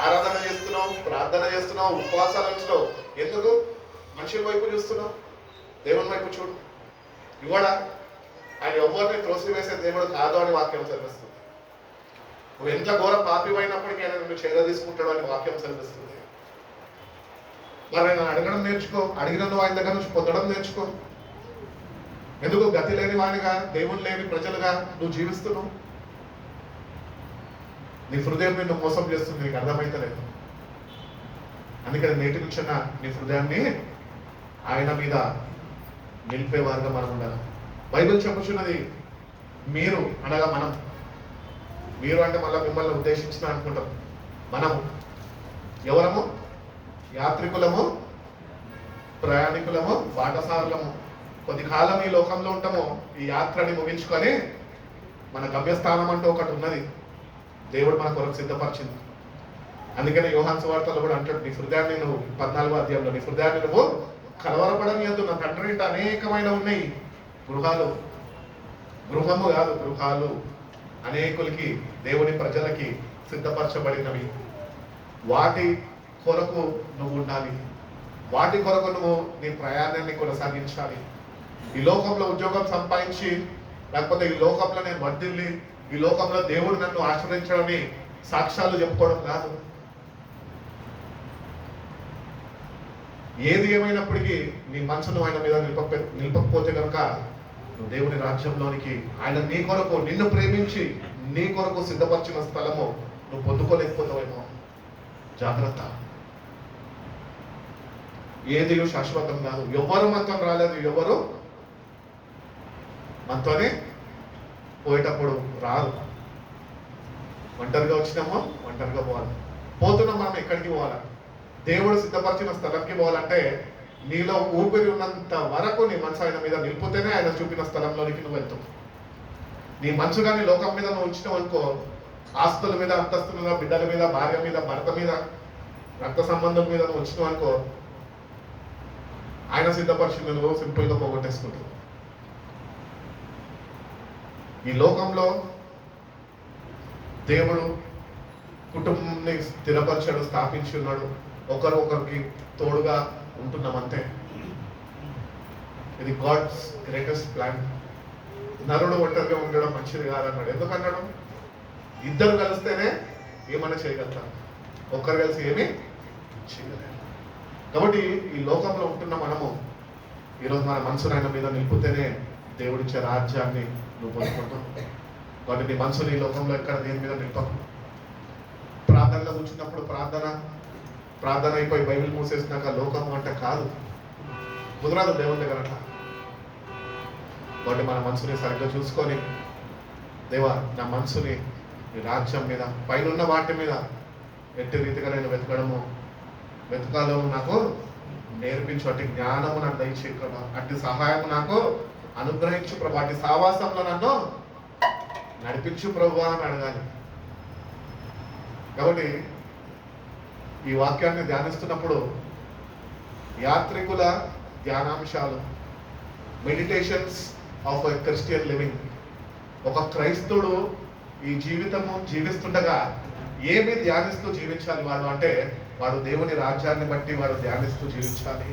ఆరాధన చేస్తున్నావు, ప్రార్థన చేస్తున్నావు, ఉపవాసాలు ఉంచున్నావు, ఎందుకు మనుషుల వైపు చూస్తున్నావు? దేవుని వైపు చూడు. ఇవ్వడా? ఆయన ఎవరిని త్రోసివేసే దేవుడు కాదు అని వాక్యం చదివిస్తుంది. నువ్వు ఎంత ఘోర పాపివైనప్పటికీ ఆయన నిన్ను చేర తీసుకుంటాడు అని వాక్యం చదివిస్తుంది. మరి ఆయన అడగడం నేర్చుకో, అడిగిన నువ్వు ఆయన దగ్గర నుంచి పొందడం నేర్చుకో. ఎందుకు గతి లేని వానిగా, దేవుడు లేని ప్రజలుగా నువ్వు జీవిస్తున్నావు? నీ హృదయం నిన్ను మోసం చేస్తుంది, నీకు అర్థమైతలేదు. అందుకని నేటి నుంచి నీ హృదయాన్ని ఆయన మీద నిలిపేవారుగా మనం ఉండాలి. బైబిల్ చెప్పుచున్నది, మీరు అనగా మనం, మీరు అంటే మళ్ళీ మిమ్మల్ని ఉద్దేశించిన అనుకుంటాం. మనము ఎవరము? యాత్రికులము, ప్రయాణికులము, బాటసారులము. కొద్ది కాలం ఈ లోకంలో ఉంటాము, ఈ యాత్రని ముగించుకొని మన గమ్యస్థానం అంటూ ఒకటి ఉన్నది, దేవుడు మన కొరకు సిద్ధపరిచింది. అందుకనే యోహాను సువార్తలో కూడా అంటాడు, నీ హృదయాన్ని నువ్వు 14వ అధ్యాయంలో, నీ హృదయాన్ని నువ్వు కలవరపడనీయొద్దు, నా తండ్రి ఇంట అనేకమైన ఉన్నాయి గృహాలు. గృహము కాదు, గృహాలు అనేకులకి, దేవుని ప్రజలకి సిద్ధపరచబడినవి. వాటి కొరకు నువ్వు ఉండాలి, వాటి కొరకు నువ్వు నీ ప్రయాణాన్ని కొనసాగించాలి. ఈ లోకంలో ఉద్యోగం సంపాదించి, లేకపోతే ఈ లోకంలో నేను వర్ధిల్లి, ఈ లోకంలో దేవుడు నన్ను ఆశ్రయించడని సాక్ష్యాలు చెప్పుకోవడం కాదు. ఏది ఏమైనప్పటికీ నీ మనసును ఆయన మీద నిలపకపోతే కనుక నువ్వు దేవుని రాజ్యంలోనికి, ఆయన నీ కొరకు, నిన్ను ప్రేమించి నీ కొరకు సిద్ధపరిచిన స్థలము నువ్వు పొందుకోలేకపోతావేమో. జాగ్రత్త. ఏది శాశ్వతం కాదు. ఎవరు మనతో రాలేదు, ఎవరు మనతోనే పోయేటప్పుడు రాదు. ఒంటరిగా వచ్చినామో ఒంటరిగా పోవాలి. పోతున్నాం మనం ఎక్కడికి పోవాలి? దేవుడు సిద్ధపరిచిన స్థలంకి పోవాలంటే నీలో ఊపిరి ఉన్నంత వరకు నీ మనసు ఆయన మీద నిలిపితేనే ఆయన చూపిన స్థలంలోనికి నువ్వు వెళ్తావు. నీ మనసు కానీ లోకం మీద నువ్వు ఉంచినావు అనుకో, ఆస్తుల మీద, అంతస్తుల మీద, బిడ్డల మీద, భార్య మీద, భర్త మీద, రక్త సంబంధం మీద నువ్వు ఉంచినావు అనుకో, ఆయన సిద్ధపరిచింది నువ్వు సింపుల్గా పోగొట్టేసుకుంటావు. ఈ లోకంలో దేవుడు కుటుంబాన్ని స్థిరపరిచాడు, స్థాపించి ఉన్నాడు. ఒకరు ఒకరికి తోడుగా ఉంటున్నాం అంతే. ఇది గాడ్స్ గ్రేటెస్ట్ ప్లాన్. నరుడు ఒంటరిగా ఉండడం మంచిది కాదన్నాడు. ఎందుకన్నాడు? ఇద్దరు కలిస్తేనే ఏమైనా చేయగలుగుతాం, ఒక్కరు కలిసి ఏమీ చేయలేరు. కాబట్టి ఈ లోకంలో ఉంటున్న మనము ఈరోజు మన మనసును ఆయన మీద నిలుపుతేనే దేవుడిచ్చే రాజ్యాన్ని నువ్వు పొందుకుంటావు. కాబట్టి నీ మనసుని ఈ లోకంలో ఎక్కడ దేని మీద నిలుపకు. ప్రార్థనలో కూర్చున్నప్పుడు ప్రార్థన అయిపోయి బైబిల్ మూసేసినాక లోకం అంటే కాదు, కుదరదు దేవుని దగ్గర అట్లా. కాబట్టి మన మనసుని సరిగ్గా చూసుకొని, దేవా నా మనసుని ఈ రాజ్యం మీద, పైన వాటి మీద ఎట్టి రీతిగా నేను వెతకాలో నాకు నేర్పించు, అట్టి జ్ఞానము నాకు దయచేయి ప్రభా, అట్టి సహాయము నాకు అనుగ్రహించు ప్రభా, అట్టి సావాసంలో నన్ను నడిపించు ప్రభా అని అడగాలి. కాబట్టి ఈ వాక్యాన్ని ధ్యానిస్తున్నప్పుడు యాత్రికుల ధ్యానాంశాలు, meditations of a Christian living. ఒక క్రైస్తవుడు ఈ జీవితము జీవిస్తుండగా ఏమి ధ్యానిస్తూ జీవించాలి వాడు అంటే, వాడు దేవుని రాజ్యాన్ని బట్టి వాడు ధ్యానిస్తూ జీవించాలి.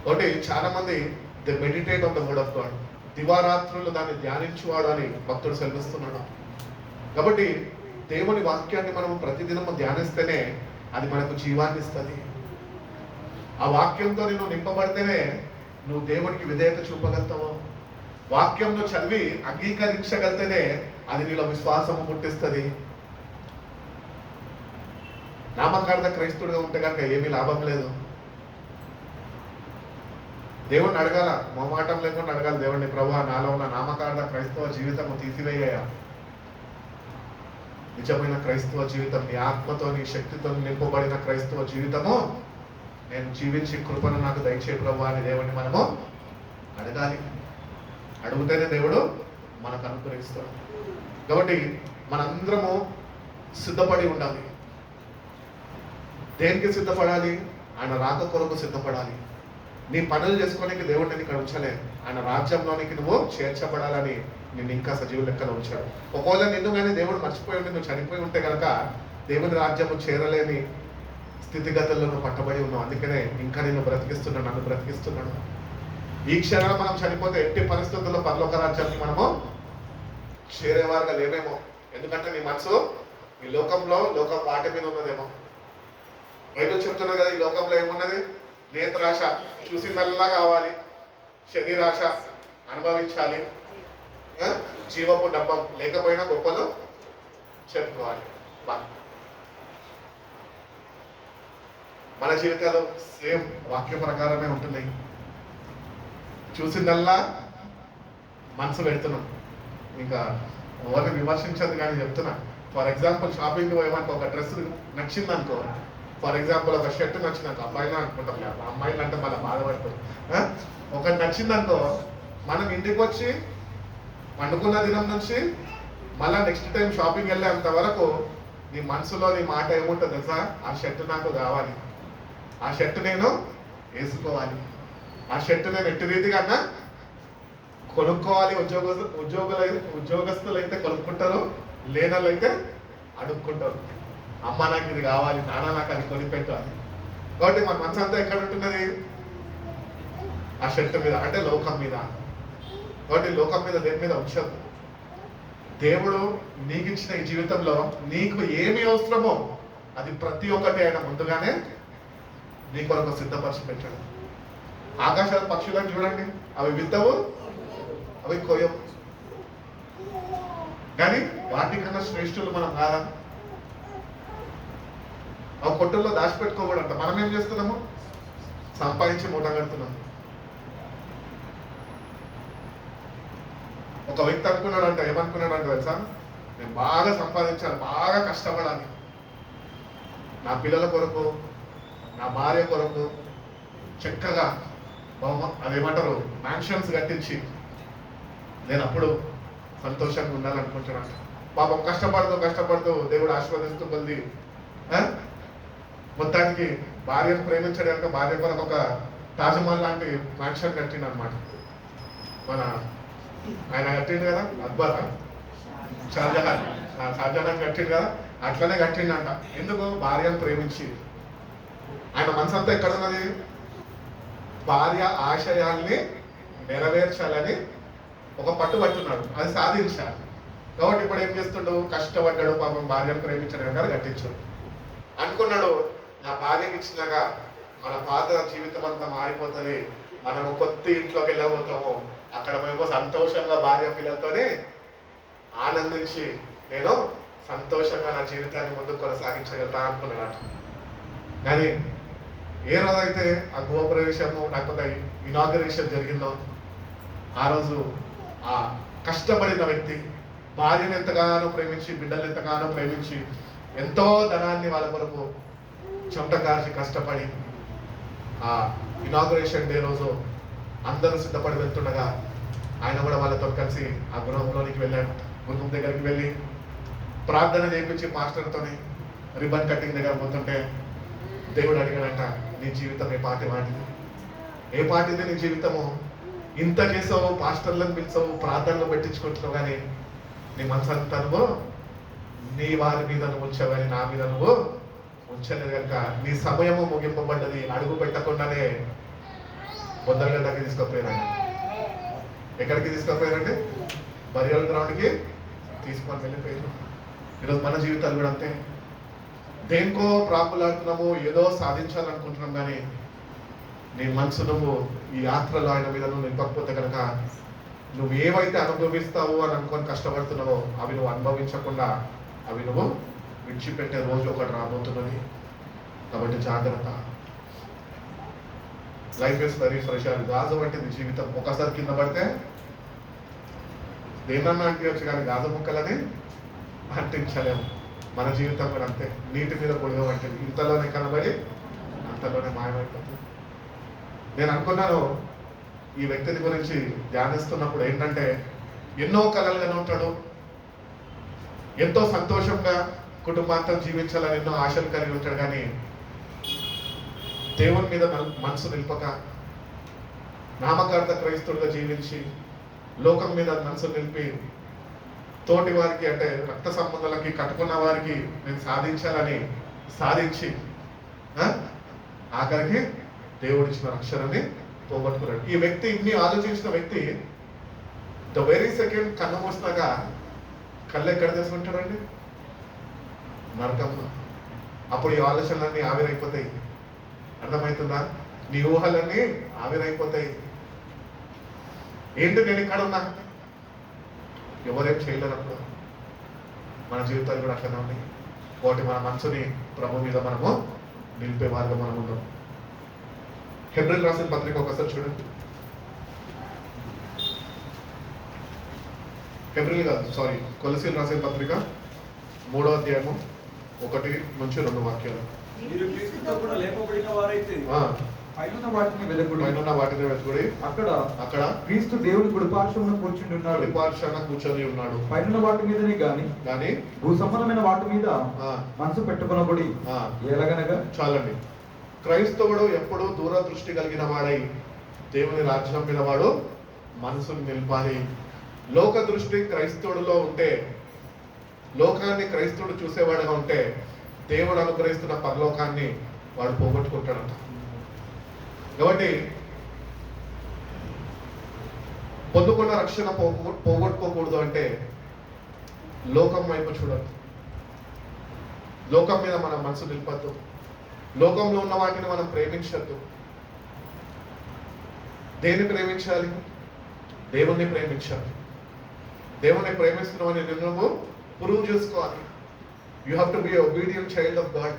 ఒకటి చాలా మంది they meditate on the word of God, దివారాత్రులు దాన్ని ధ్యానించువాడు అని భక్తుడు సెలవిస్తున్నాడు. కాబట్టి దేవుని వాక్యాన్ని మనం ప్రతిదినము ధ్యానిస్తేనే అది మనకు జీవాన్ని ఇస్తుంది. ఆ వాక్యంతో నువ్వు నింపబడితేనే నువ్వు దేవునికి విధేయత చూపగలుగుతావు. వాక్యంలో చదివి అంగీకరించగలితేనే అది నీలో విశ్వాసము పుట్టిస్తుంది. నామకార్థ క్రైస్తవుడిగా ఉంటే కనుక ఏమీ లాభం లేదు. దేవుణ్ణి అడగాల, మొహమాటం లేకుండా అడగాలి దేవుణ్ణి, ప్రభువా నాలో ఉన్న నామకార్థ క్రైస్తవ జీవితము తీసివేయ్యా, నిజమైన క్రైస్తవ జీవితం, నీ ఆత్మతో నీ శక్తితో నింపబడిన క్రైస్తవ జీవితము నేను జీవించి కృపను నాకు దయచేయి ప్రభువా అని దేవుణ్ణి మనము అడగాలి. అడుగుతేనే దేవుడు మనకు అనుగ్రహిస్తాడు. కాబట్టి మనందరము సిద్ధపడి ఉండాలి. దేనికి సిద్ధపడాలి? ఆయన రాక కొరకు సిద్ధపడాలి. నీ పనులు చేసుకోనికి దేవుడిని ఇక్కడ ఉంచలే, ఆయన రాజ్యంలోనికి నువ్వు చేర్చబడాలని నిన్ను ఇంకా సజీవ లెక్కలో ఉంచాడు. ఒకవేళ నిన్ను కానీ దేవుడు మర్చిపోయి ఉండి నువ్వు చనిపోయి ఉంటే కనుక దేవుని రాజ్యము చేరలేని స్థితిగతుల్లో నువ్వు పట్టబడి ఉన్నావు. అందుకనే ఇంకా నిన్ను బ్రతికిస్తున్నాడు, నన్ను బ్రతికిస్తున్నాడు. ఈ క్షణంలో మనం చనిపోతే ఎట్టి పరిస్థితుల్లో పరలోక రాజ్యాన్ని మనము చేరేవారుగా లేమేమో. ఎందుకంటే నీ మనసు ఈ లోకం వాటి మీద ఉన్నదేమో. బయట చెప్తున్నా కదా, ఈ లోకంలో ఏమున్నది? నేత్రాశ, చూసిందల్లా కావాలి, శరీరాశ అనుభవించాలి, జీవపు డబ్బం లేకపోయినా గొప్పలు చెప్పుకోవాలి. మన జీవితాలు సేమ్ వాక్య ప్రకారమే ఉంటున్నాయి. చూసిందల్లా మనసు పెడుతున్నాం. ఇంకా ఎవరిని విమర్శించదు కానీ చెప్తున్నా. ఫర్ ఎగ్జాంపుల్ షాపింగ్ పోయేమనుకో, ఒక డ్రెస్ నచ్చింది అనుకో, ఫర్ ఎగ్జాంపుల్ ఒక షర్ట్ నచ్చింది అనుకో, అబ్బాయిలు అనుకుంటాం, అమ్మాయిలు అంటే మళ్ళీ బాధపడుతుంది. ఒకటి నచ్చింది అనుకో, మనం ఇంటికి వచ్చి పండుకున్న దినం నుంచి మళ్ళీ నెక్స్ట్ టైం షాపింగ్ వెళ్ళేంత వరకు నీ మనసులో నీ మాట ఏముంటుంది తెలుసా? ఆ షర్ట్ నాకు కావాలి, ఆ షర్ట్ నేను వేసుకోవాలి, ఆ షర్ట్ నేను ఎట్టి రీతిగా అన్నా కొనుక్కోవాలి. ఉద్యోగస్తులు అయితే కొనుక్కుంటారు, లేనలు అయితే అడుక్కుంటారు. అమ్మ నాకు ఇది కావాలి, నాన్న నాకు అది కొనిపెట్టాలి. కాబట్టి మన మనసు అంతా ఎక్కడ ఉంటున్నది? ఆ షర్ట్ మీద, అంటే లోకం మీద. కాబట్టి లోకం మీద దేని మీద ఉంచదు. దేవుడు నీకు ఇచ్చిన ఈ జీవితంలో నీకు ఏమి అవసరమో అది ప్రతి ఒక్కటి ఆయన ముందుగానే నీ కొరకు సిద్ధపరిచి పెట్టాడు. ఆకాశాల పక్షులను చూడండి, అవి విత్తవు, అవి కోయవు, కానీ వాటికన్నా శ్రేష్ఠులు మనం కాదా? ఆ కొట్టుల్లో దాచిపెట్టుకోకూడదంట. మనం ఏం చేస్తున్నాము? సంపాదించి మూట కడుతున్నాము. ఒక వ్యక్తి అనుకున్నాడంట, ఏమనుకున్నాడంట తెలుసా? నేను బాగా సంపాదించాలి, బాగా కష్టపడాలి, నా పిల్లల కొరకు, నా భార్య కొరకు చక్కగా అదేమంటారు మ్యాన్షన్స్ కట్టించి నేను అప్పుడు సంతోషంగా ఉండాలనుకుంటున్నాను. పాపం కష్టపడుతూ దేవుడు ఆశీర్వదిస్తూ కొద్ది మొత్తానికి భార్యను ప్రేమించడానికి భార్య కొరకు ఒక తాజ్మహల్ లాంటి మ్యాన్షన్ కట్టిండు అనమాట. మన ఆయన కట్టిండు కదా, అక్బర్, షాజహాన్ కట్టిండు కదా. అట్లనే కట్టిండంట. ఎందుకు? భార్యను ప్రేమించి. ఆయన మనసు అంతా ఎక్కడ ఉన్నది? భార్య ఆశయాల్ని నెరవేర్చాలని ఒక పట్టుబట్టున్నాడు, అది సాధించాలి. కాబట్టి ఇప్పుడు ఏం చేస్తుండు? కష్టపడ్డాడు, పాపం భార్యను ప్రేమించడం కానీ కట్టించాడు. అనుకున్నాడు, నా భార్యకి ఇచ్చినాక మన పాత జీవితం అంతా మారిపోతుంది, మనము కొత్త ఇంట్లోకి వెళ్ళబోతాము, అక్కడ మేము సంతోషంగా భార్య పిల్లలతోనే ఆనందించి నేను సంతోషంగా నా జీవితాన్ని ముందుకు కొనసాగించగలుగుతా అనుకున్నాడు. కానీ ఏ రోజైతే ఆ గృహప్రవేశము లేకపోతే ఇనాగరేషన్ జరిగిందో ఆ రోజు ఆ కష్టపడిన వ్యక్తి భార్యను ఎంతగానో ప్రేమించి, బిడ్డలు ఎంతగానో ప్రేమించి, ఎంతో ధనాన్ని వాళ్ళ కొరకు చెమట కార్చి కష్టపడి ఆ ఇనాగరేషన్ డే రోజు అందరూ సిద్ధపడి వెళ్తుండగా ఆయన కూడా వాళ్ళతో కలిసి ఆ గృహంలోనికి వెళ్ళాడు. గృహం దగ్గరికి వెళ్ళి ప్రార్థన చేయించి మాస్టర్తోని రిబన్ కటింగ్ దగ్గర పోతుంటే దేవుడు అడిగాడంట, నీ జీవితం ఏ పాటి వాటిది? ఏ పాటిది నీ జీవితము? ఇంత చేసావు, పాస్టర్లను పిలిచావు, ప్రార్థనలు పెట్టించుకుంటున్నావు, కానీ నీ మనసు అంతా నువ్వు నీ వారి మీద నువ్వు ఉంచావు, కానీ నా మీద నువ్వు ఉంచలేదు కనుక నీ సమయము ముగింపబడ్డది. అడుగు పెట్టకుండానే బొద్దరగడ్డకి తీసుకుపోయారండి. ఎక్కడికి తీసుకుపోయారంటే బరియల్ గ్రౌండ్కి తీసుకొని వెళ్ళిపోయారు. ఈరోజు మన జీవితాలు కూడా అంతే. దేనికో ప్రాకులాడుతున్నాము, ఏదో సాధించాలనుకుంటున్నాం, కానీ నీ మనసు నువ్వు ఈ యాత్రలో ఆయన మీద నువ్వు నింపకపోతే కనుక నువ్వు ఏవైతే అనుభవిస్తావు అని అనుకొని కష్టపడుతున్నావో అవి నువ్వు అనుభవించకుండా అవి నువ్వు విడిచిపెట్టే రోజు ఒకటి రాబోతున్నది. కాబట్టి జాగ్రత్త. Life is very fresher. గాజు వంటిది జీవితం. ఒకసారి కింద పడితే దేనన్నా అంటించచ్చు, కానీ గాజు ముక్కలని అంటించలేము. మన జీవితం కూడా అంతే. నీటి మీద పొడిగా వంటిది. ఇంతలోనే కనబడి అంతలోనే మాయమైపోతుంది. నేను అనుకున్నాను ఈ వ్యక్తిని గురించి ధ్యానిస్తున్నప్పుడు ఏంటంటే, ఎన్నో కలలుగానే ఉంటాడు, ఎంతో సంతోషంగా కుటుంబాంతో జీవించాలని ఎన్నో ఆశలు కలిగి ఉంటాడు, కానీ దేవుని మీద మనసు నిలుపక నామకార్థ క్రైస్తవుడిగా జీవించి లోకం మీద మనసు నిలిపి తోటి వారికి అంటే రక్త సంబంధాలకి కట్టుకున్న వారికి నేను సాధించాలని సాధించి ఆఖరికి దేవుడిచ్చిన రక్షణని పోగొట్టుకున్నాడు. ఈ వ్యక్తి ఇన్ని ఆలోచించిన వ్యక్తి ద వెరీ సెకండ్ కన్ను మూసినాక కళ్ళు ఎక్కడ తీసుకుంటాడండి? నరకంలో. అప్పుడు ఈ ఆలోచనలన్నీ ఆవిరైపోతాయి. అర్థమవుతుందా? నీ ఊహలన్నీ ఆవిరైపోతాయి. ఏంటి నేను ఇక్కడ ఉన్నా? ఎవరేం చేయలేనప్పుడు మన జీవితాలు కూడా అట్లనే ఉన్నాయి. కాబట్టి మన మనసుని ప్రభు మీద మనము నిలిపే వారిగా మనం ఉన్నాం. హెబ్రీయులకు రాసిన పత్రిక ఒకసారి చూడండి. కొలస్సీయులకు రాసిన పత్రిక 3వ అధ్యాయము 1 నుంచి 2 వాక్యాలు. మీరు క్రీస్తుతో కూడా లేపబడిన వారైతే పైనున్న వాటిని వెతుకుడి. అక్కడ క్రీస్తు దేవుని కుడిపార్శ్వమున కూర్చొని ఉన్నాడు. పైనున్న వాటి మీదనే గాని భూ సంబంధమైన వాటి మీద మనసు పెట్టుకొనబడి. ఎలాగనగా చాలండి. క్రైస్తవుడు ఎప్పుడూ దూరదృష్టి కలిగిన వాడై దేవుని రాజ్యం మీద వాడు మనసును నిలిపాలి. లోక దృష్టి క్రైస్తవుడిలో ఉంటే, లోకాన్ని క్రైస్తవుడు చూసేవాడుగా ఉంటే దేవుడు అనుగ్రహిస్తున్న పరలోకాన్ని వాడు పోగొట్టుకుంటాడంట. కాబట్టి పొందుకున్న రక్షణ పోగొట్టుకోకూడదు అంటే లోకం వైపు చూడద్దు, లోకం మీద మన మనసు నిలపద్దు, లోకంలో ఉన్న వాటిని మనం ప్రేమించద్దు. దేన్ని ప్రేమించాలి? దేవుణ్ణి ప్రేమించాలి. దేవుణ్ణి ప్రేమిస్తున్నామని నువ్వు ప్రూవ్ చేసుకోవాలి. You have to B obedient child of God.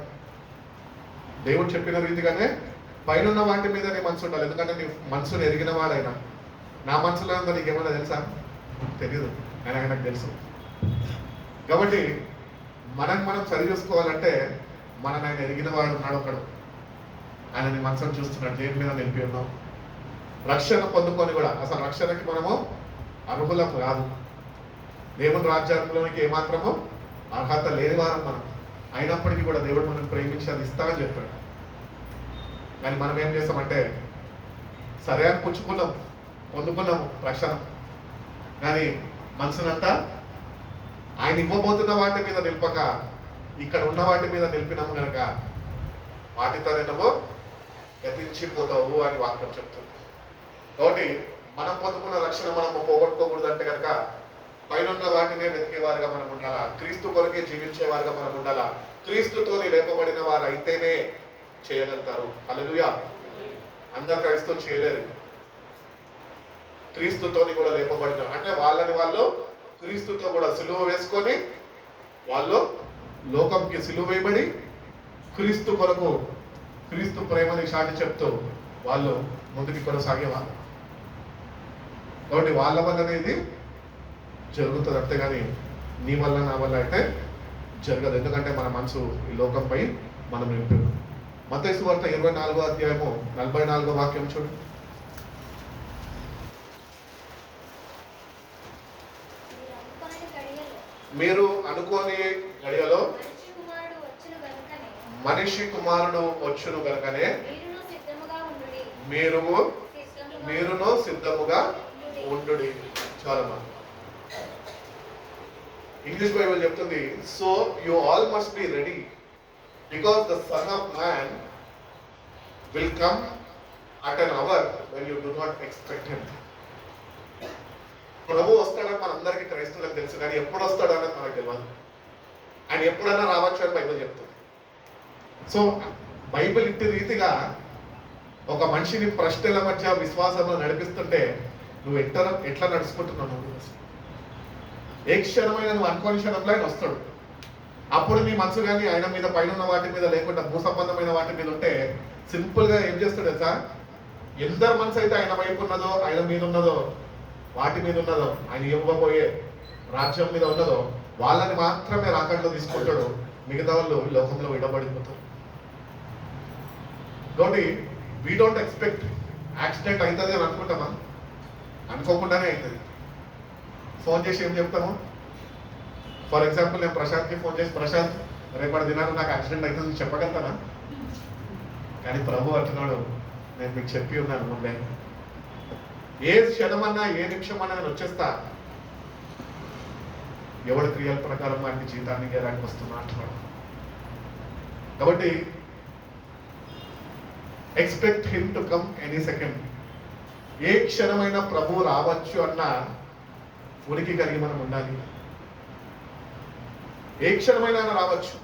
దేవుడు చెప్పిన రీతిగానే పైన వాటి మీద నీ మనసు ఉండాలి. ఎందుకంటే నీ మనసును ఎరిగిన వాడైనా. నా మనసులో ఉందో నీకేమైనా తెలుసా? తెలియదు, ఆయనకు తెలుసు. కాబట్టి మనం సరి చూసుకోవాలంటే ఆయన ఎరిగిన వాడు ఉన్నాడు ఒకడు. ఆయన నీ మనసును చూస్తున్నాడు, దేని మీద నిలిపి ఉన్నావు. రక్షణ పొందుకొని కూడా అసలు రక్షణకి మనము అర్హులం కాదు. దేవుని రాజ్యాంగంలోనికి ఏమాత్రము అర్హత లేని వారం మనం. అయినప్పటికీ కూడా దేవుడు మనం ప్రేమించాలి, ఇస్తామని చెప్పాడు. కానీ మనం ఏం చేస్తామంటే సరే అని పుచ్చుకున్నాం, పొందుకున్నాము రక్షణ, కానీ మనసునంతా ఆయన ఇవ్వబోతున్న వాటి మీద నిలపక ఇక్కడ ఉన్న వాటి మీద నిలిపినాము కనుక వాటితోనేమో గతించిపోతావు అని వాక్యం చెప్తుంది. కాబట్టి మనం పొందుకున్న రక్షణ మనం పోగొట్టుకోకూడదు అంటే కనుక పైన వాటినే వెతికేవారుగా మనం ఉండాలా, క్రీస్తు కొరకే జీవించేవారుగా మనం ఉండాలా. క్రీస్తుతోని లేపబడిన వారు అయితేనే చేయగలుగుతారు. హల్లెలూయా. అందరు క్రైస్తవులు చేయలేరు. క్రీస్తుతోని కూడా లేపబడిన అంటే వాళ్ళని వాళ్ళు క్రీస్తుతో కూడా సిలువ వేసుకొని వాళ్ళు లోకంకి సిలువ వేయబడి క్రీస్తు కొరకు క్రీస్తు ప్రేమని చాటి చెప్తూ వాళ్ళు ముందుకు కొనసాగేవాళ్ళు. కాబట్టి వాళ్ళ వల్లనే ఇది జరుగుతుంది, అంతేగాని నీ వల్ల నా వల్ల అయితే జరగదు. ఎందుకంటే మన మనసు ఈ లోకంపై మనం నింపి. మత్తయి సువార్త 24వ అధ్యాయము 44వ వాక్యం చూడండి. మీరు అనుకోని గడియలో మనిషి కుమారుడు వచ్చును గనుకనే మీరును సిద్ధముగా ఉండుడి. చాలా మంది ఇంగ్లీష్ బైబిల్ చెప్తుంది, so you all must be ready because the son of man will come at an hour when you do not expect him. ప్రభు వస్తాడని మనందరికీ క్రైస్తవులకు తెలుసు, కానీ ఎప్పుడు వస్తాడన్నది మనకు తెలియదు. ఆయన ఎప్పుడైనా రావచ్చు అని బైబిల్ చెప్తుంది. సో బైబిల్ ఇట్టి రీతిగా ఒక మనిషిని ప్రశ్నల మధ్య విశ్వాసంలో నడిపిస్తుంటే నువ్వు ఎట్లా నడుచుకుంటున్నావు? ఏ క్షణమైన నువ్వు అనుకోని క్షణంలో ఆయన వస్తాడు. అప్పుడు నీ మనసు కానీ ఆయన మీద పైన ఉన్న వాటి మీద లేకుండా భూ సంబంధమైన వాటి మీద ఉంటే సింపుల్ గా ఏం చేస్తాడు తెలుసా? ఎందరు మనసు అయితే ఆయన వైపు ఉన్నదో, ఆయన మీద ఉన్నదో, వాటి మీద ఉన్నదో, ఆయన ఇవ్వబోయే రాజ్యం మీద ఉన్నదో వాళ్ళని మాత్రమే రాకట్లో తీసుకుంటాడు. మిగతా వాళ్ళు లోకంలో విడబడిపోతారు. కాబట్టి వీ డోంట్ ఎక్స్పెక్ట్ యాక్సిడెంట్ అవుతుంది అని అనుకుంటామా? అనుకోకుండానే అవుతుంది. ఫోన్ చేసి ఏం చెప్తాము? ఫర్ ఎగ్జాంపుల్ నేను ప్రశాంత్కి ఫోన్ చేసి, ప్రశాంత్ రేపటి దినాన్ని నాకు యాక్సిడెంట్ అవుతుంది చెప్పగలుగుతానా? కానీ ప్రభు అంటున్నాడు, నేను మీకు చెప్పి ఉన్నాను ముందే, ఏ క్షణమన్నా ఏ నిమిషమన్నా నేను వచ్చేస్తా, ఎవరి క్రియల ప్రకారం వాటిని జీవితాన్ని గేరానికి వస్తున్నా అంటున్నాడు. కాబట్టి expect him to come any second. ఏ క్షణమైనా ప్రభు రావచ్చు అన్న ఉనికి కలిగి మనం ఉండాలి. ఏ క్షణమైనా రావచ్చు.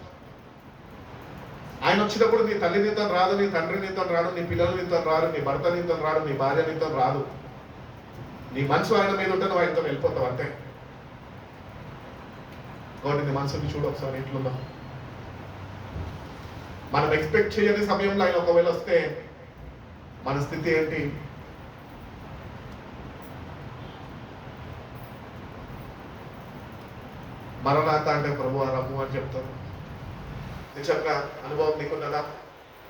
ఆయన వచ్చినప్పుడు నీ తల్లి నీతో రాదు, నీ తండ్రి నీతో రాడు, నీ పిల్లలు నీతో రాడు, నీ భర్త నీతో రాడు, నీ భార్య నీతో రాదు. నీ మనసు ఆయన మీద ఉంటే నువ్వు ఆయనతో వెళ్ళిపోతావు అంతే. కాబట్టి నీ మనసుని చూడు ఒకసారి ఎట్లుందా. మనం ఎక్స్పెక్ట్ చేయని సమయంలో ఆయన ఒకవేళ వస్తే మన స్థితి ఏంటి? మరణాత అంటే ప్రభు రమ్ము అని చెప్తారు. నిజంగా అనుభవం నీకున్నదా?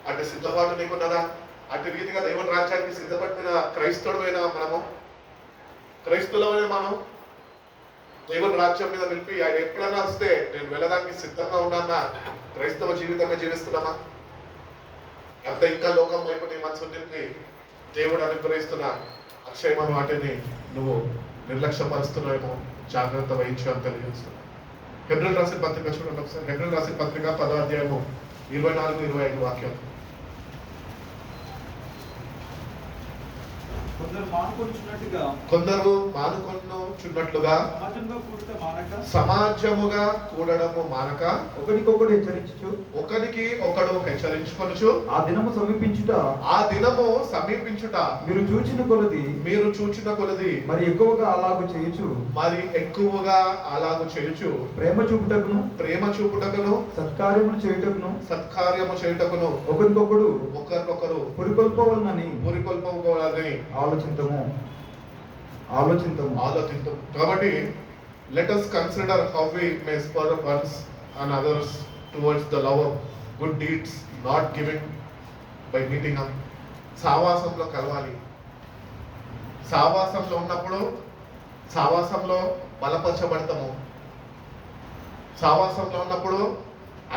అటు సిద్ధపాటు నీకున్నదా? అటు రీతిగా దేవుని రాజ్యానికి సిద్ధపడిన క్రైస్తవుడైన మనము, క్రైస్తవులమైన మనం దేవుని రాజ్యం మీద నిలిపి ఆయన ఎప్పుడైనా వస్తే నేను వెళ్ళడానికి సిద్ధంగా ఉన్నానా క్రైస్తవ జీవితంగా జీవిస్తున్నామా? అంత ఇంకా లోకం వైపు నీ మనసు నిలిపి దేవుడు అనుగ్రహిస్తున్న అక్షయమైన వాటిని నువ్వు నిర్లక్ష్యపరుస్తున్నావేమో జాగ్రత్త వహించు అని తెలియజేస్తున్నా. హెబ్రీయులకు రాసిన పత్రిక చూడండి ఒకసారి. హెబ్రీయులకు రాసిన పత్రిక 10వ అధ్యాయము 24-25 వాక్యాలు. కొందరు మానుకొనుచున్నట్లుగా సమాజముగా కూడడము మానక ఒకరికొకడు హెచ్చరించుకొనుచు ఆ దినము సమీపించుట మీరు చూచిన కొలది మరి ఎక్కువగా అలాగు చేయుచు ప్రేమ చూపుటకును సత్కార్యము చేయుటకును ఒకరికొకరు పురికొల్పవలనని ఆలోచించము. కాబట్టి let us consider how we may spur us and others towards the love of good deeds, not giving by meeting up. సావాసంలో కలవాలి. సావాసంలో ఉన్నప్పుడు సావాసంలో బలపరచబడతాము. సావాసంలో ఉన్నప్పుడు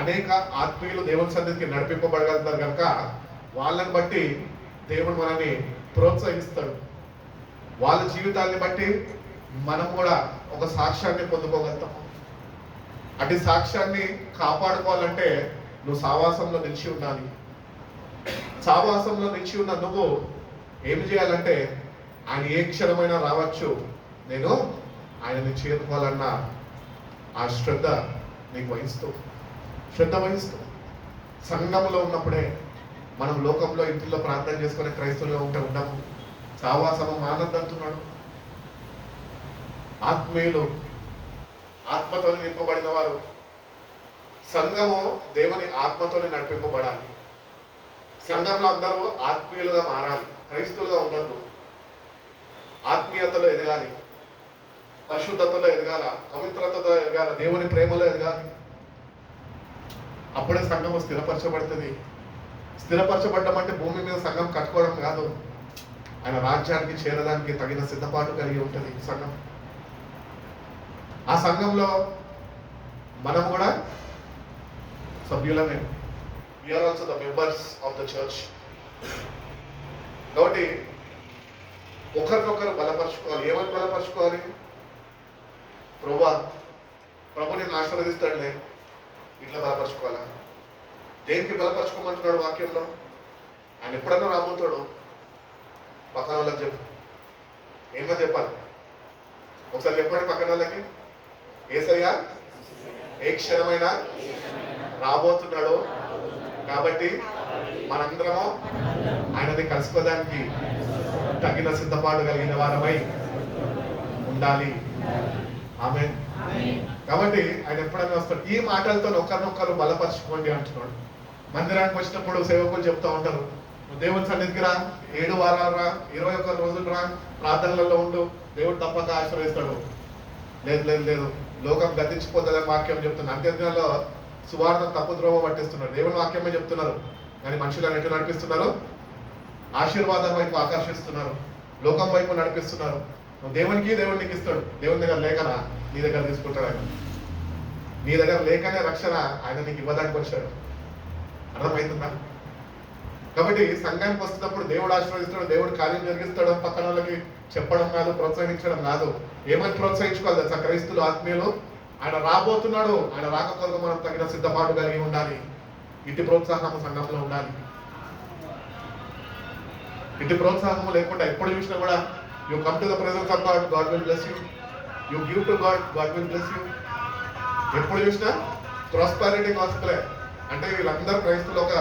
అనేక ఆత్మీయులు దేవుని సన్నిధికి నడిపింపబడగలుగుతారు కనుక వాళ్ళని బట్టి దేవుడు మనల్ని ప్రోత్సహిస్తాడు. వాళ్ళ జీవితాన్ని బట్టి మనం కూడా ఒక సాక్ష్యాన్ని పొందుకోగలుగుతాము. అటు సాక్ష్యాన్ని కాపాడుకోవాలంటే నువ్వు సావాసంలో నిలిచి ఉండాలి. సావాసంలో నిలిచి ఉన్న నువ్వు ఏమి చేయాలంటే ఆయన ఏ క్షణమైనా రావచ్చు, నేను ఆయనని చేరుకోవాలన్న ఆ శ్రద్ధ నీకు శ్రద్ధ వహిస్తూ సంఘంలో ఉన్నప్పుడే. మనం లోకంలో ఇంటిలో ప్రార్థన చేసుకునే క్రైస్తవులుగా ఉంటే ఉండము. సావాసము మానద్దంటున్నాడు. ఆత్మీయులు, ఆత్మతో నింపబడిన వారు, సంఘము దేవుని ఆత్మతోనే నడిపింపబడాలి. సంఘంలో అందరూ ఆత్మీయులుగా మారాలి, క్రైస్తవులుగా ఉండద్దు. ఆత్మీయతలో ఎదగాలి, పరిశుద్ధతలో ఎదగాల, పవిత్రతలో ఎదగాల, దేవుని ప్రేమలో ఎదగాలి. అప్పుడే సంఘము స్థిరపరచబడుతుంది. స్థిరపరచబడ్డం అంటే భూమి మీద సంఘం కట్టుకోవడం కాదు, ఆయన రాజ్యానికి చేరడానికి తగిన సిద్ధపాటు కలిగి ఉంటుంది సంఘం. ఆ సంఘంలో మనం కూడా సభ్యులమే. We are also the members of the church. కాబట్టి ఒకరినొకరు బలపరచుకోవాలి. ఏమని బలపరచుకోవాలి? ప్రభు నేను ఆశీర్వదిస్తాడులే, ఇట్లా బలపరచుకోవాలా? దేనికి బలపరచుకోమంటున్నాడు వాక్యంలో? ఆయన ఎప్పుడన్నా రాబోతాడు. పక్కన వాళ్ళకి చెప్పు, ఏమో చెప్పాలి. ఒకసారి చెప్పండి పక్కన వాళ్ళకి, యేసయ్య ఏ క్షణమైనా రాబోతున్నాడు, కాబట్టి మనందరము ఆయనని కలుసుకోవడానికి తగిన సిద్ధపాటు కలిగిన వారమై ఉండాలి. ఆమేన్. కాబట్టి ఆయన ఎప్పుడైనా వస్తాడు. ఈ మాటలతో ఒకరినొకరు బలపరచుకోండి అంటున్నాడు. మందిరానికి వచ్చినప్పుడు సేవకులు చెప్తా ఉంటారు, దేవుని సన్నిధికి రా, 7 వారాలు రా, 21 రోజులు రా, ప్రార్థనలలో ఉండు, దేవుడు తప్పక ఆశీర్వదిస్తాడు. లేదు లేదు లేదు, లోకం గతించిపోతుందని వాక్యం చెప్తున్నారు. అంత్యదినాల్లో సువార్త తప్పు ద్రోవ పట్టిస్తున్నారు. దేవుని వాక్యమే చెప్తున్నారు, కానీ మనుషులను ఎటు నడిపిస్తున్నారు? ఆశీర్వాదం వైపు ఆకర్షిస్తున్నారు, లోకం వైపు నడిపిస్తున్నారు. దేవునికి దేవుడికి ఇస్తాడు. దేవుని దగ్గర లేకనా నీ దగ్గర తీసుకుంటాడు ఆయన. నీ దగ్గర లేకనే రక్షణ ఆయన నీకు ఇవ్వడానికి వచ్చాడు. అర్థమవుతుందా? కాబట్టి సంఘానికి వస్తున్నప్పుడు దేవుడు ఆశీర్వదిస్తాడు, దేవుడు కార్యం జరిగిస్తాడు. పక్కన వాళ్ళకి చెప్పడం కాదు, ప్రోత్సహించడం కాదు. ఏమని ప్రోత్సహించుకోవాలి తెలుసా? క్రైస్తులు, ఆత్మీయులు, ఆయన రాబోతున్నాడు, ఆయన రాక కొరకు మనం తగిన సిద్ధపాటు కలిగి ఉండాలి. ఇటు ప్రోత్సాహము సంఘంలో ఉండాలి. ఇటు ప్రోత్సాహము లేకుండా ఎప్పుడు చూసినా కూడా you come to the presence of God, God will bless you. You give to God, God will bless you. ఎప్పుడు చూసినా ప్రాస్పారిటీ గాస్పెలే. అంటే వీళ్ళందరూ క్రైస్తులు ఒక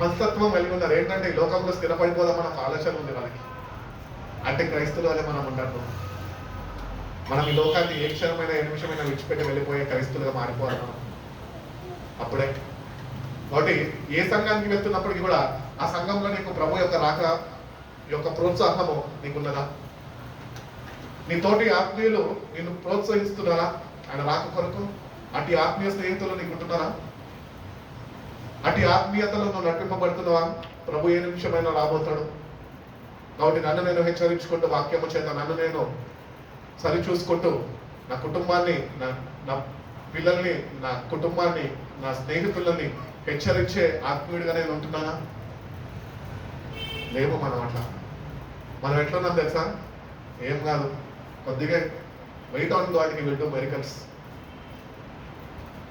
మనస్తత్వం కలిగి ఉన్నారు. ఏంటంటే ఈ లోకంలో స్థిరపడిపోదామన్న ఒక ఆలోచన ఉంది వాళ్ళకి. అంటే క్రైస్తులు అనే మనం ఉండరు. మనం ఈ లోకాన్ని ఏ క్షణమైన ఏ నిమిషమైనా విడిచిపెట్టి వెళ్ళిపోయే క్రైస్తులుగా మారిపోవాలి మనం. అప్పుడే కాబట్టి ఏ సంఘానికి వెళ్తున్నప్పటికీ కూడా ఆ సంఘంలో నీకు ప్రభు యొక్క రాక యొక్క ప్రోత్సాహము నీకున్నదా? నీ తోటి ఆత్మీయులు నిన్ను ప్రోత్సహిస్తున్నారా ఆయన రాక కొరకు? అటు ఆత్మీయ స్నేహితులు నీకుంటున్నారా? అటు ఆత్మీయతలో నువ్వు నడిపింపబడుతున్నావా? ప్రభు ఏ నిమిషమైనా రాబోతాడు. కాబట్టి నన్ను నేను హెచ్చరించుకుంటూ, వాక్యము చేత నన్ను నేను సరి చూసుకుంటూ, నా కుటుంబాన్ని, నా పిల్లల్ని, నా కుటుంబాన్ని, నా స్నేహితులని హెచ్చరించే ఆత్మీయుడిగా నేను ఉంటున్నానా? లేవు మనం అట్లా. మనం ఎట్లున్నాం తెలుసా? ఏం కాదు, కొద్దిగా wait on God, he will do miracles.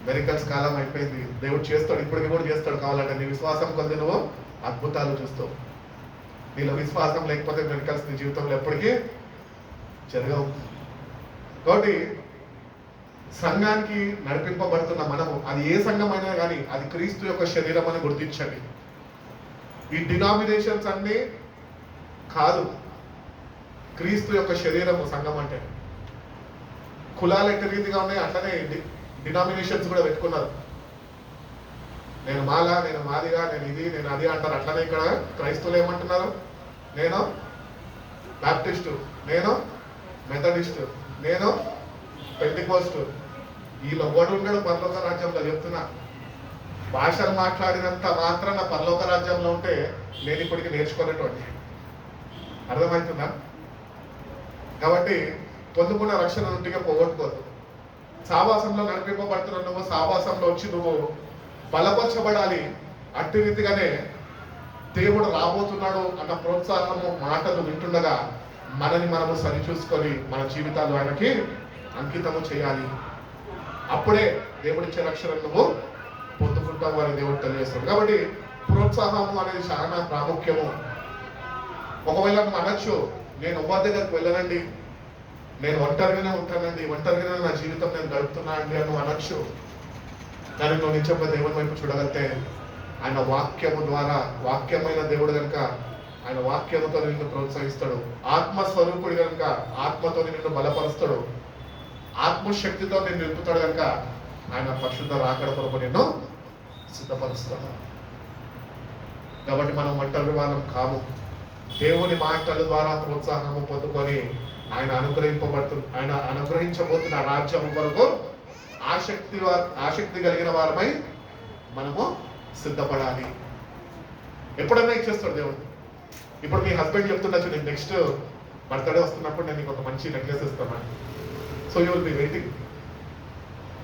Miracles కాలం అయిపోయింది. దేవుడు చేస్తాడు, ఇప్పటికి కూడా చేస్తాడు. కావాలంటే నీ విశ్వాసం కొద్ది నువ్వు అద్భుతాలు చూస్తావు. నీలో విశ్వాసం లేకపోతే మెరికల్స్ నీ జీవితంలో ఎప్పటికీ జరగవు. కాబట్టి సంఘానికి నడిపింపబడుతున్న మనము, అది ఏ సంఘం అయినా కానీ అది క్రీస్తు యొక్క శరీరం అని గుర్తించండి. ఈ డినామినేషన్స్ అన్నీ కాదు, క్రీస్తు యొక్క శరీరము సంఘం అంటే. కులాలు ఎట్టి రీతిగా ఉన్నాయి, అట్లనే డినామినేషన్స్ కూడా పెట్టుకున్నారు. నేను మాలా, నేను మాదిగా, నేను ఇది, నేను అది అంటారు. అట్లనే ఇక్కడ క్రైస్తవులు ఏమంటున్నారు? నేను బాప్టిస్టు, నేను మెథడిస్టు, నేను పెంటెకోస్టు. వీళ్ళు ఒకడు ఉన్నాడు పరలోక రాజ్యంలో. చెప్తున్నా, భాషలు మాట్లాడినంత మాత్రాన పరలోక రాజ్యంలో ఉంటే నేను ఇప్పటికీ నేర్చుకునేటువంటి. అర్థమవుతుందా? కాబట్టి పొందుకున్న రక్షణ నుండిగా పోగొట్టుకోవద్దు. సావాసంలో నడిపింపబడుతున్న నువ్వు సావాసంలో వచ్చి నువ్వు బలపరచబడాలి. అట్టి రీతిగానే దేవుడు రాబోతున్నాడు అన్న ప్రోత్సాహము మాటలు వింటుండగా మనని మనము సరిచూసుకొని మన జీవితాలు ఆయనకి అంకితము చేయాలి. అప్పుడే దేవుడిచ్చే రక్షణ నువ్వు పొందుకుంటావు అని దేవుడు తెలియజేస్తాడు. కాబట్టి ప్రోత్సాహము అనేది చాలా ప్రాముఖ్యము. ఒకవేళ నువ్వు అనొచ్చు, నేను ఉపాధి దగ్గరికి వెళ్ళనండి, నేను ఒంటరిగానే ఉంటానండి, ఒంటరిగానే నా జీవితం నేను గడుపుతున్నా అండి అని నువ్వు అనొచ్చు. కానీ నువ్వు నిజంగా దేవుని వైపు చూడగలిగితే ఆయన వాక్యము ద్వారా, వాక్యమైన దేవుడు కనుక ఆయన వాక్యముతో నిన్ను ప్రోత్సహిస్తాడు. ఆత్మస్వరూపుడు కనుక ఆత్మతో నిన్ను బలపరుస్తాడు. ఆత్మశక్తితో నేను నిలుపుతాడు కనుక ఆయన పరిశుద్ధ రాకడ కొరకు నిన్ను సిద్ధపరుస్తాడు. కాబట్టి మనం ఒంటరి వాళ్ళం కాము. దేవుని మాటల ద్వారా ప్రోత్సాహము పొందుకొని ఆయన అనుగ్రహించబోతున్న రాజ్యం కొరకు ఆసక్తి కలిగిన వారమై మనము సిద్ధపడాలి. ఎప్పుడైనా ఇచ్చేస్తాడు దేవుడు. ఇప్పుడు మీ హస్బెండ్ చెప్తుండొచ్చు, నేను నెక్స్ట్ బర్త్డే వస్తున్నప్పుడు నేను నీకు ఒక మంచి నెక్లెస్ ఇస్తాను. So you will be waiting.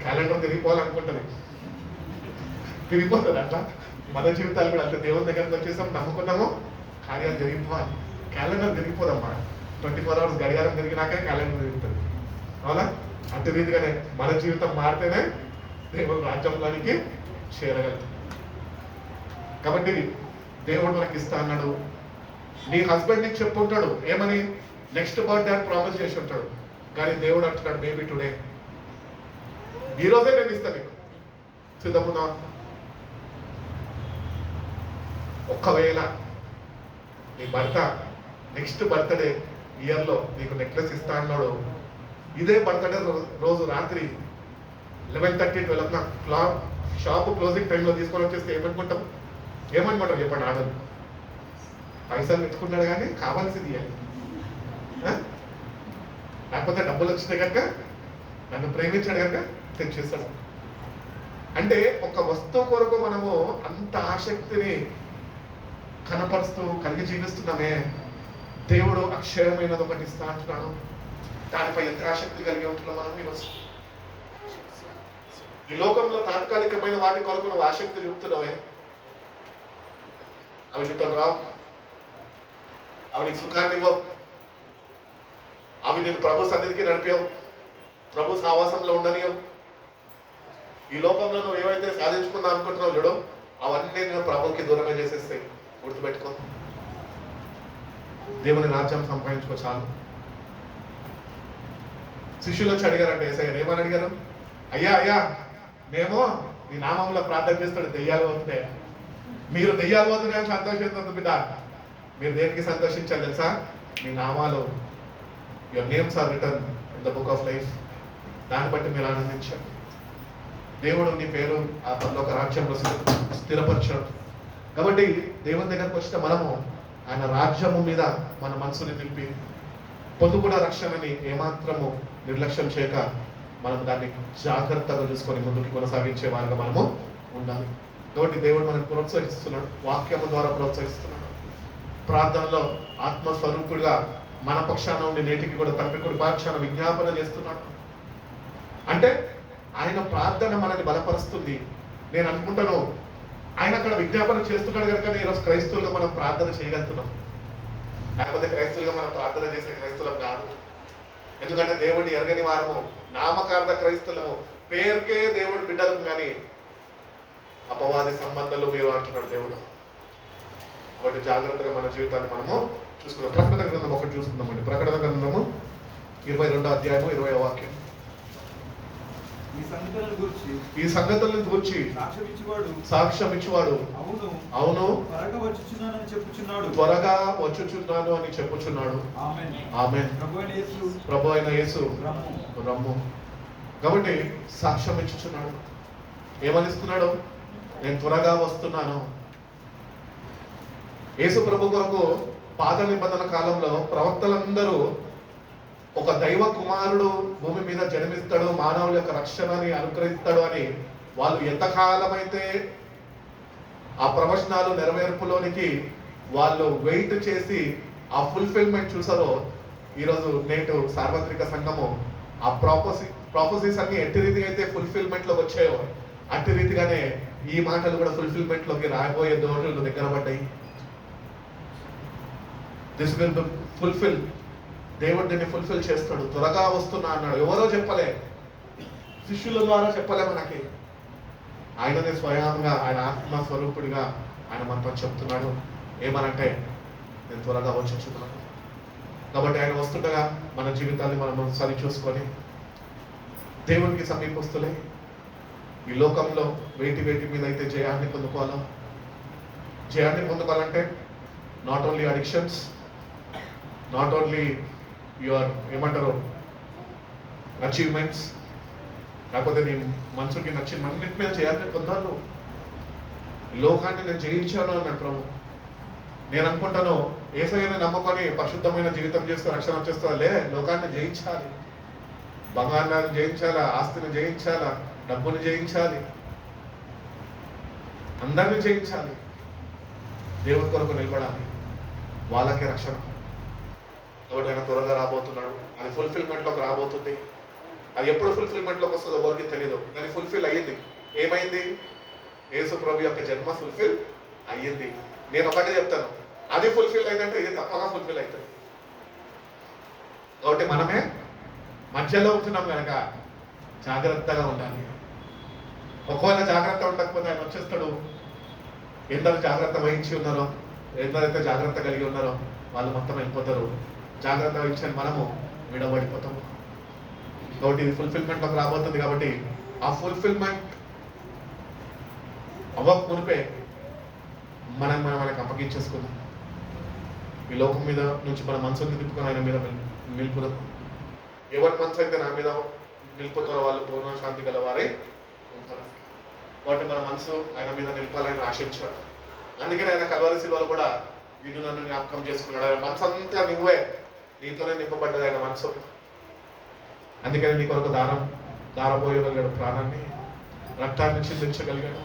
Calendar తిరిగిపోవాలనుకుంటుంది, తిరిగిపోతుంది. అట్లా మన జీవితాలు కూడా అంతే. దేవుని దగ్గరకు వచ్చేసాం, నమ్ముకున్నాము, కార్యాలు జరిగిపోవాలి. క్యాలెండర్ తిరిగిపోదమ్మా. 24 hours గడియారం తిరిగినాకే క్యాలెండర్ తిరుగుతుంది. అవునా? అటు రీతిగానే మన జీవితం మారితేనే దేవుడు రాజ్యంలోనికి చేరగలదు. కాబట్టి దేవుడు మనకి ఇస్తా అన్నాడు. నీ హస్బెండ్ నీకు చెప్పుంటాడు ఏమని, నెక్స్ట్ బర్త్డే అని ప్రామిస్ చేసి ఉంటాడు. కానీ దేవుడు అంటున్నాడు, మేబీ టుడే, ఈ రోజే నేను ఇస్తాను నీకు, సిద్ధమున్నా. ఒక్కవేళ నీ భర్త నెక్స్ట్ బర్త్డే ఇయర్లో నీకు నెక్లెస్ ఇస్తా అన్నాడు, ఇదే బర్త్డే రోజు రాత్రి 11:30, 12 షాప్ క్లోజింగ్ టైంలో తీసుకొని వచ్చేస్తే ఏమనుకుంటాం చెప్పండి. ఆడలు పైసలు పెట్టుకున్నాడు కానీ కావాల్సింది ఇవ్వాలి. లేకపోతే డబ్బులు వచ్చినాయి కనుక, నన్ను ప్రేమించాడు కనుక తెచ్చేస్తాడు. అంటే ఒక వస్తువు కొరకు మనము అంత ఆసక్తిని కనపరుస్తూ కలిగి జీవిస్తున్నామే. దేవుడు అక్షయమైనది ఒకటి ఇస్తా అంటున్నాడు. దానిపై ఎంత ఆసక్తి కలిగి ఉంటున్నాం మనం ఈరోజు. ఈ లోకంలో తాత్కాలికమైన వాటి కొరకు నువ్వు ఆసక్తి చూపుతున్నావే, అవి చుట్టం రావు, అవి నీకు సుఖాన్ని ఇవ్వవు, అవి నేను ప్రభు సన్నిధికి నడిపావు, ప్రభు సావాసంలో ఉండనియవు. ఈ లోకంలో నువ్వు ఏవైతే సాధించుకుందాం అనుకుంటున్నావు చూడు, అవన్నీ నేను ప్రభుకి దూరంగా చేసేస్తాయి. గుర్తుపెట్టుకో, దేవుని రాజ్యం సంపాదించుకో చాలు. శిష్యులు వచ్చి అడిగారంటే ఏసయ్య ఏమని అడిగారు? అయ్యా మేము నీ నామంలో ప్రార్థన చేస్తాడు, దెయ్యాలు పోతున్నాయా? మీరు దెయ్యాలు పోతున్నాయని సంతోషిస్తుంది బిడ్డ. మీరు దేనికి సంతోషించాలి తెలుసా? మీ నామాలు, your names are return in the book of life. దాన్ని బట్టి మీరు ఆనందించారు. దేవుడు నీ పేరు ఆ పరలోక రాజ్యంలో స్థిరపరిచాడు. కాబట్టి దేవుని దగ్గరకు వచ్చిన మనము ఆయన రాజ్యము మీద మన మనసుని నిలిపి పొందుకున్న రక్షణని ఏమాత్రము నిర్లక్ష్యం చేయక మనం దాన్ని జాగ్రత్తగా చూసుకొని ముందుకు కొనసాగించే వారిగా మనము ఉండాలి. కాబట్టి దేవుడు మనకు ప్రోత్సహిస్తున్నాడు, వాక్యము ద్వారా ప్రోత్సహిస్తున్నాడు. ప్రార్థనలో ఆత్మస్వరూపుడుగా మన పక్షాన ఉండి నేటికి కూడా తండ్రి కుడి పక్షాన విజ్ఞాపన చేస్తున్నాడు. అంటే ఆయన ప్రార్థన మనల్ని బలపరుస్తుంది. నేను అనుకుంటాను, ఆయన అక్కడ విజ్ఞాపన చేస్తున్నాడు కనుక ఈరోజు క్రైస్తవులుగా మనం ప్రార్థన చేయగలుగుతున్నాం. లేకపోతే క్రైస్తవులుగా మనం ప్రార్థన చేసే క్రైస్తవులం కాదు. ఎందుకంటే దేవుడిని ఎరగని వారము, నామకార్థ క్రైస్తవులము, పేరుకే దేవుడు బిడ్డలం, కానీ అపవాది సంబంధాలు మీరు అంటున్నాడు దేవుడు. కాబట్టి జాగ్రత్తగా మన జీవితాన్ని మనము చూసుకుందాం. ప్రకటన గ్రంథం ఒకటి చూసుకుందామండి. ప్రకటన గ్రంథము 22వ అధ్యాయము 20వ వాక్యం. ఈ సంగతులను గూర్చి సాక్ష్యం ఇచ్చేవాడు అవును త్వరగా వచ్చుచున్నాను అని చెప్పుచున్నాడు. ఆమేన్. ప్రభు అయిన యేసు రమ్ము. కాబట్టి సాక్ష్యం ఇచ్చుచున్నాడు. ఏమనిస్తున్నాడు? నేను త్వరగా వస్తున్నాను. యేసు ప్రభు కొరకు పాత నిబంధన కాలంలో ప్రవక్తలందరూ ఒక దైవ కుమారుడు భూమి మీద జన్మిస్తాడు, మానవుల యొక్క రక్షణని అనుగ్రహిస్తాడు అని వాళ్ళు ఎంతకాలమైతే ఆ ప్రవచనాలు నెరవేర్పులోనికి వాళ్ళు వెయిట్ చేసి ఆ ఫుల్ఫిల్మెంట్ చూసారో, ఈరోజు నేటి సార్వత్రిక సంఘము ఆ ప్రాపసీస్ అన్ని ఎట్టి రీతిగా అయితే ఫుల్ఫిల్మెంట్ లోకి వచ్చాయో అట్టి రీతిగానే ఈ మాటలు కూడా ఫుల్ఫిల్మెంట్ లోకి రాబోయే రోజులు దగ్గర పడ్డాయి. This will be fulfil. దేవుడు దీన్ని ఫుల్ఫిల్ చేస్తాడు. త్వరగా వస్తున్నా అన్నాడు. ఎవరో చెప్పలే, శిష్యుల ద్వారా చెప్పలే మనకి. ఆయననే స్వయంగా ఆయన ఆత్మ స్వరూపుడిగా ఆయన మనతో చెప్తున్నాడు. ఏమనంటే నేను త్వరగా వచ్చుచున్నాను. కాబట్టి ఆయన వస్తుండగా మన జీవితాన్ని మనం సరి చూసుకొని దేవునికి సమీపస్తులే ఈ లోకంలో వేటి మీద అయితే జయాన్ని పొందుకోవాలో, జయాన్ని పొందుకోవాలంటే not only addictions, not only your ఏమంటారు అచీవ్మెంట్స్, లేకపోతే నీ మనసుకి నచ్చిన అన్నిటి మీద చేయాలని పొందాను. ఈ లోకాన్ని నేను జయించాను అన్నాడు ప్రభు. నేను అనుకుంటాను యేసయ్యని నమ్ముకొని పరిశుద్ధమైన జీవితం చేస్తూ రక్షణ వచ్చేస్తా. లోకాన్ని జయించాలి, బంగారాన్ని జయించాలా, ఆస్తిని జయించాలా, డబ్బుని జయించాలి, అందరిని జయించాలి, దేవుని కొరకు నిలబడాలి, వాళ్ళకే రక్షణ. కాబట్టి ఆయన త్వరగా రాబోతున్నాడు. అది ఫుల్ఫిల్మెంట్లోకి రాబోతుంది. అది ఎప్పుడు ఫుల్ఫిల్మెంట్లోకి వస్తుందో ఎవరికి తెలియదు. కానీ ఫుల్ఫిల్ అయ్యింది. ఏమైంది? యేసు ప్రభు యొక్క జన్మ ఫుల్ఫిల్ అయ్యింది. నేను ఒకటే చెప్తాను, అది ఫుల్ఫిల్ అయిందంటే ఇది తప్పగా ఫుల్ఫిల్ అవుతుంది. కాబట్టి మనమే మధ్యలో ఉంటున్నాం కనుక జాగ్రత్తగా ఉండాలి. ఒకవేళ జాగ్రత్త ఉండకపోతే ఆయన వచ్చేస్తాడు. ఎందరు జాగ్రత్త వహించి ఉన్నారో, ఎందరైతే జాగ్రత్త కలిగి ఉన్నారో వాళ్ళు మొత్తం వెళ్ళిపోతారు. జాగ్రత్త వహించని మనము విడబడిపోతాము. కాబట్టి ఇది ఫుల్ఫిల్మెంట్లోకి రాబోతుంది. కాబట్టి ఆ ఫుల్ఫిల్మెంట్ అవ్వక మునిపే మనకి అప్పగించేసుకుందాం. ఈ లోకం మీద నుంచి మన మనసుని తిప్పుకొని ఆయన మీద నిలుపుదాం. ఎవరి మనసు అయితే నా మీద నిలుపుతారో వాళ్ళు పూర్ణ శాంతి గల వారే ఉంటారు. కాబట్టి మన మనసు ఆయన మీద నిలపాలని ఆశించాడు. అందుకని ఆయన కల్వరి శిలువలో కూడా వీడు నన్ను జ్ఞాపకం చేసుకున్నాడు. ఆయన మనసు అంతా నువ్వే, నీతోనే నింపబడ్డది ఆయన మనసు. అందుకని నీ కొరకు దారపోయగలిగాడు, ప్రాణాన్ని రక్తాన్ని చిందించగలిగాడు.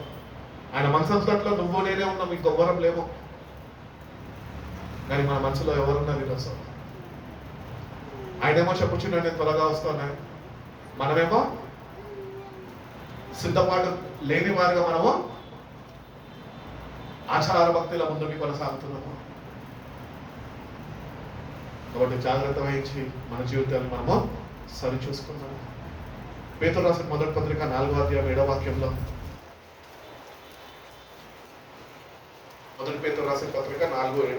ఆయన మనసు అంతట్లో నువ్వు నేనే ఉన్నాం, ఇంకొవ్వరం లేము. కానీ మన మనసులో ఎవరున్నది ఈరోజు? ఆయనేమో చెప్పుచున్నాడు నేను త్వరగా వస్తున్నాను, మనమేమో సిద్ధపాటు లేని వారిగా మనము ఆచార భక్తుల ముందుకి కొనసాగుతున్నాము. కాబట్టి జాగ్రత్త వహించి మన జీవితాన్ని మనము సరి చూసుకున్నాము. పేతురు రాసిన మొదటి పత్రిక 4వ అధ్యాయం 7వ వాక్యంలో, మొదటి పేతురు రాసిన పత్రిక 4:7,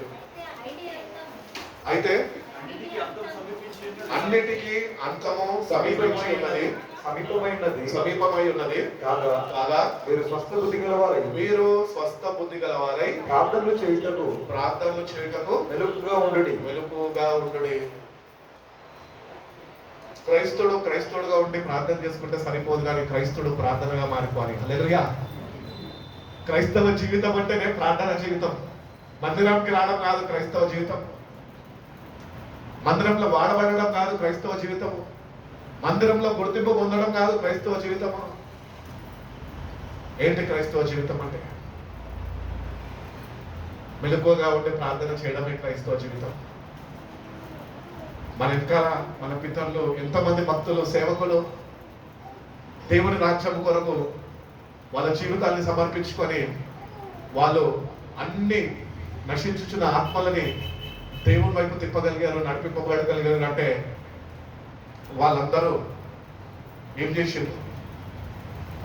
అయితే అన్నిటికీ అంతము సమీపమై ఉన్నది కాగా మీరు స్వస్థ బుద్ధి గలవారై ప్రార్థనలు చేయుటకు మెలకుగా ఉండుడి. క్రైస్తవుడుగా ఉండి ప్రార్థన చేసుకుంటే సరిపోదు, కానీ క్రైస్తవుడు ప్రార్థనగా మారిపోవాలి. హల్లెలూయా. క్రైస్తవ జీవితం అంటేనే ప్రార్థన జీవితం. మందిరానికి రావడం కాదు క్రైస్తవ జీవితం. మందిరంలో వాడబడడం కాదు క్రైస్తవ జీవితము. మందిరంలో గుర్తింపు పొందడం కాదు క్రైస్తవ జీవితము. ఏంటి క్రైస్తవ జీవితం అంటే? మెలకువగా ఉండి ప్రార్థన చేయడమే క్రైస్తవ జీవితం. మన వెనకాల మన పితరులు ఎంతమంది భక్తులు, సేవకులు దేవుని రాజ్యం కొరకు వాళ్ళ జీవితాన్ని సమర్పించుకొని వాళ్ళు అన్ని నశించుచున్న ఆత్మలని దేవుని వైపు తిప్పగలిగారు, నడిపింపబడగలిగారు. అంటే వాళ్ళందరూ ఏం చేసిండ్రు?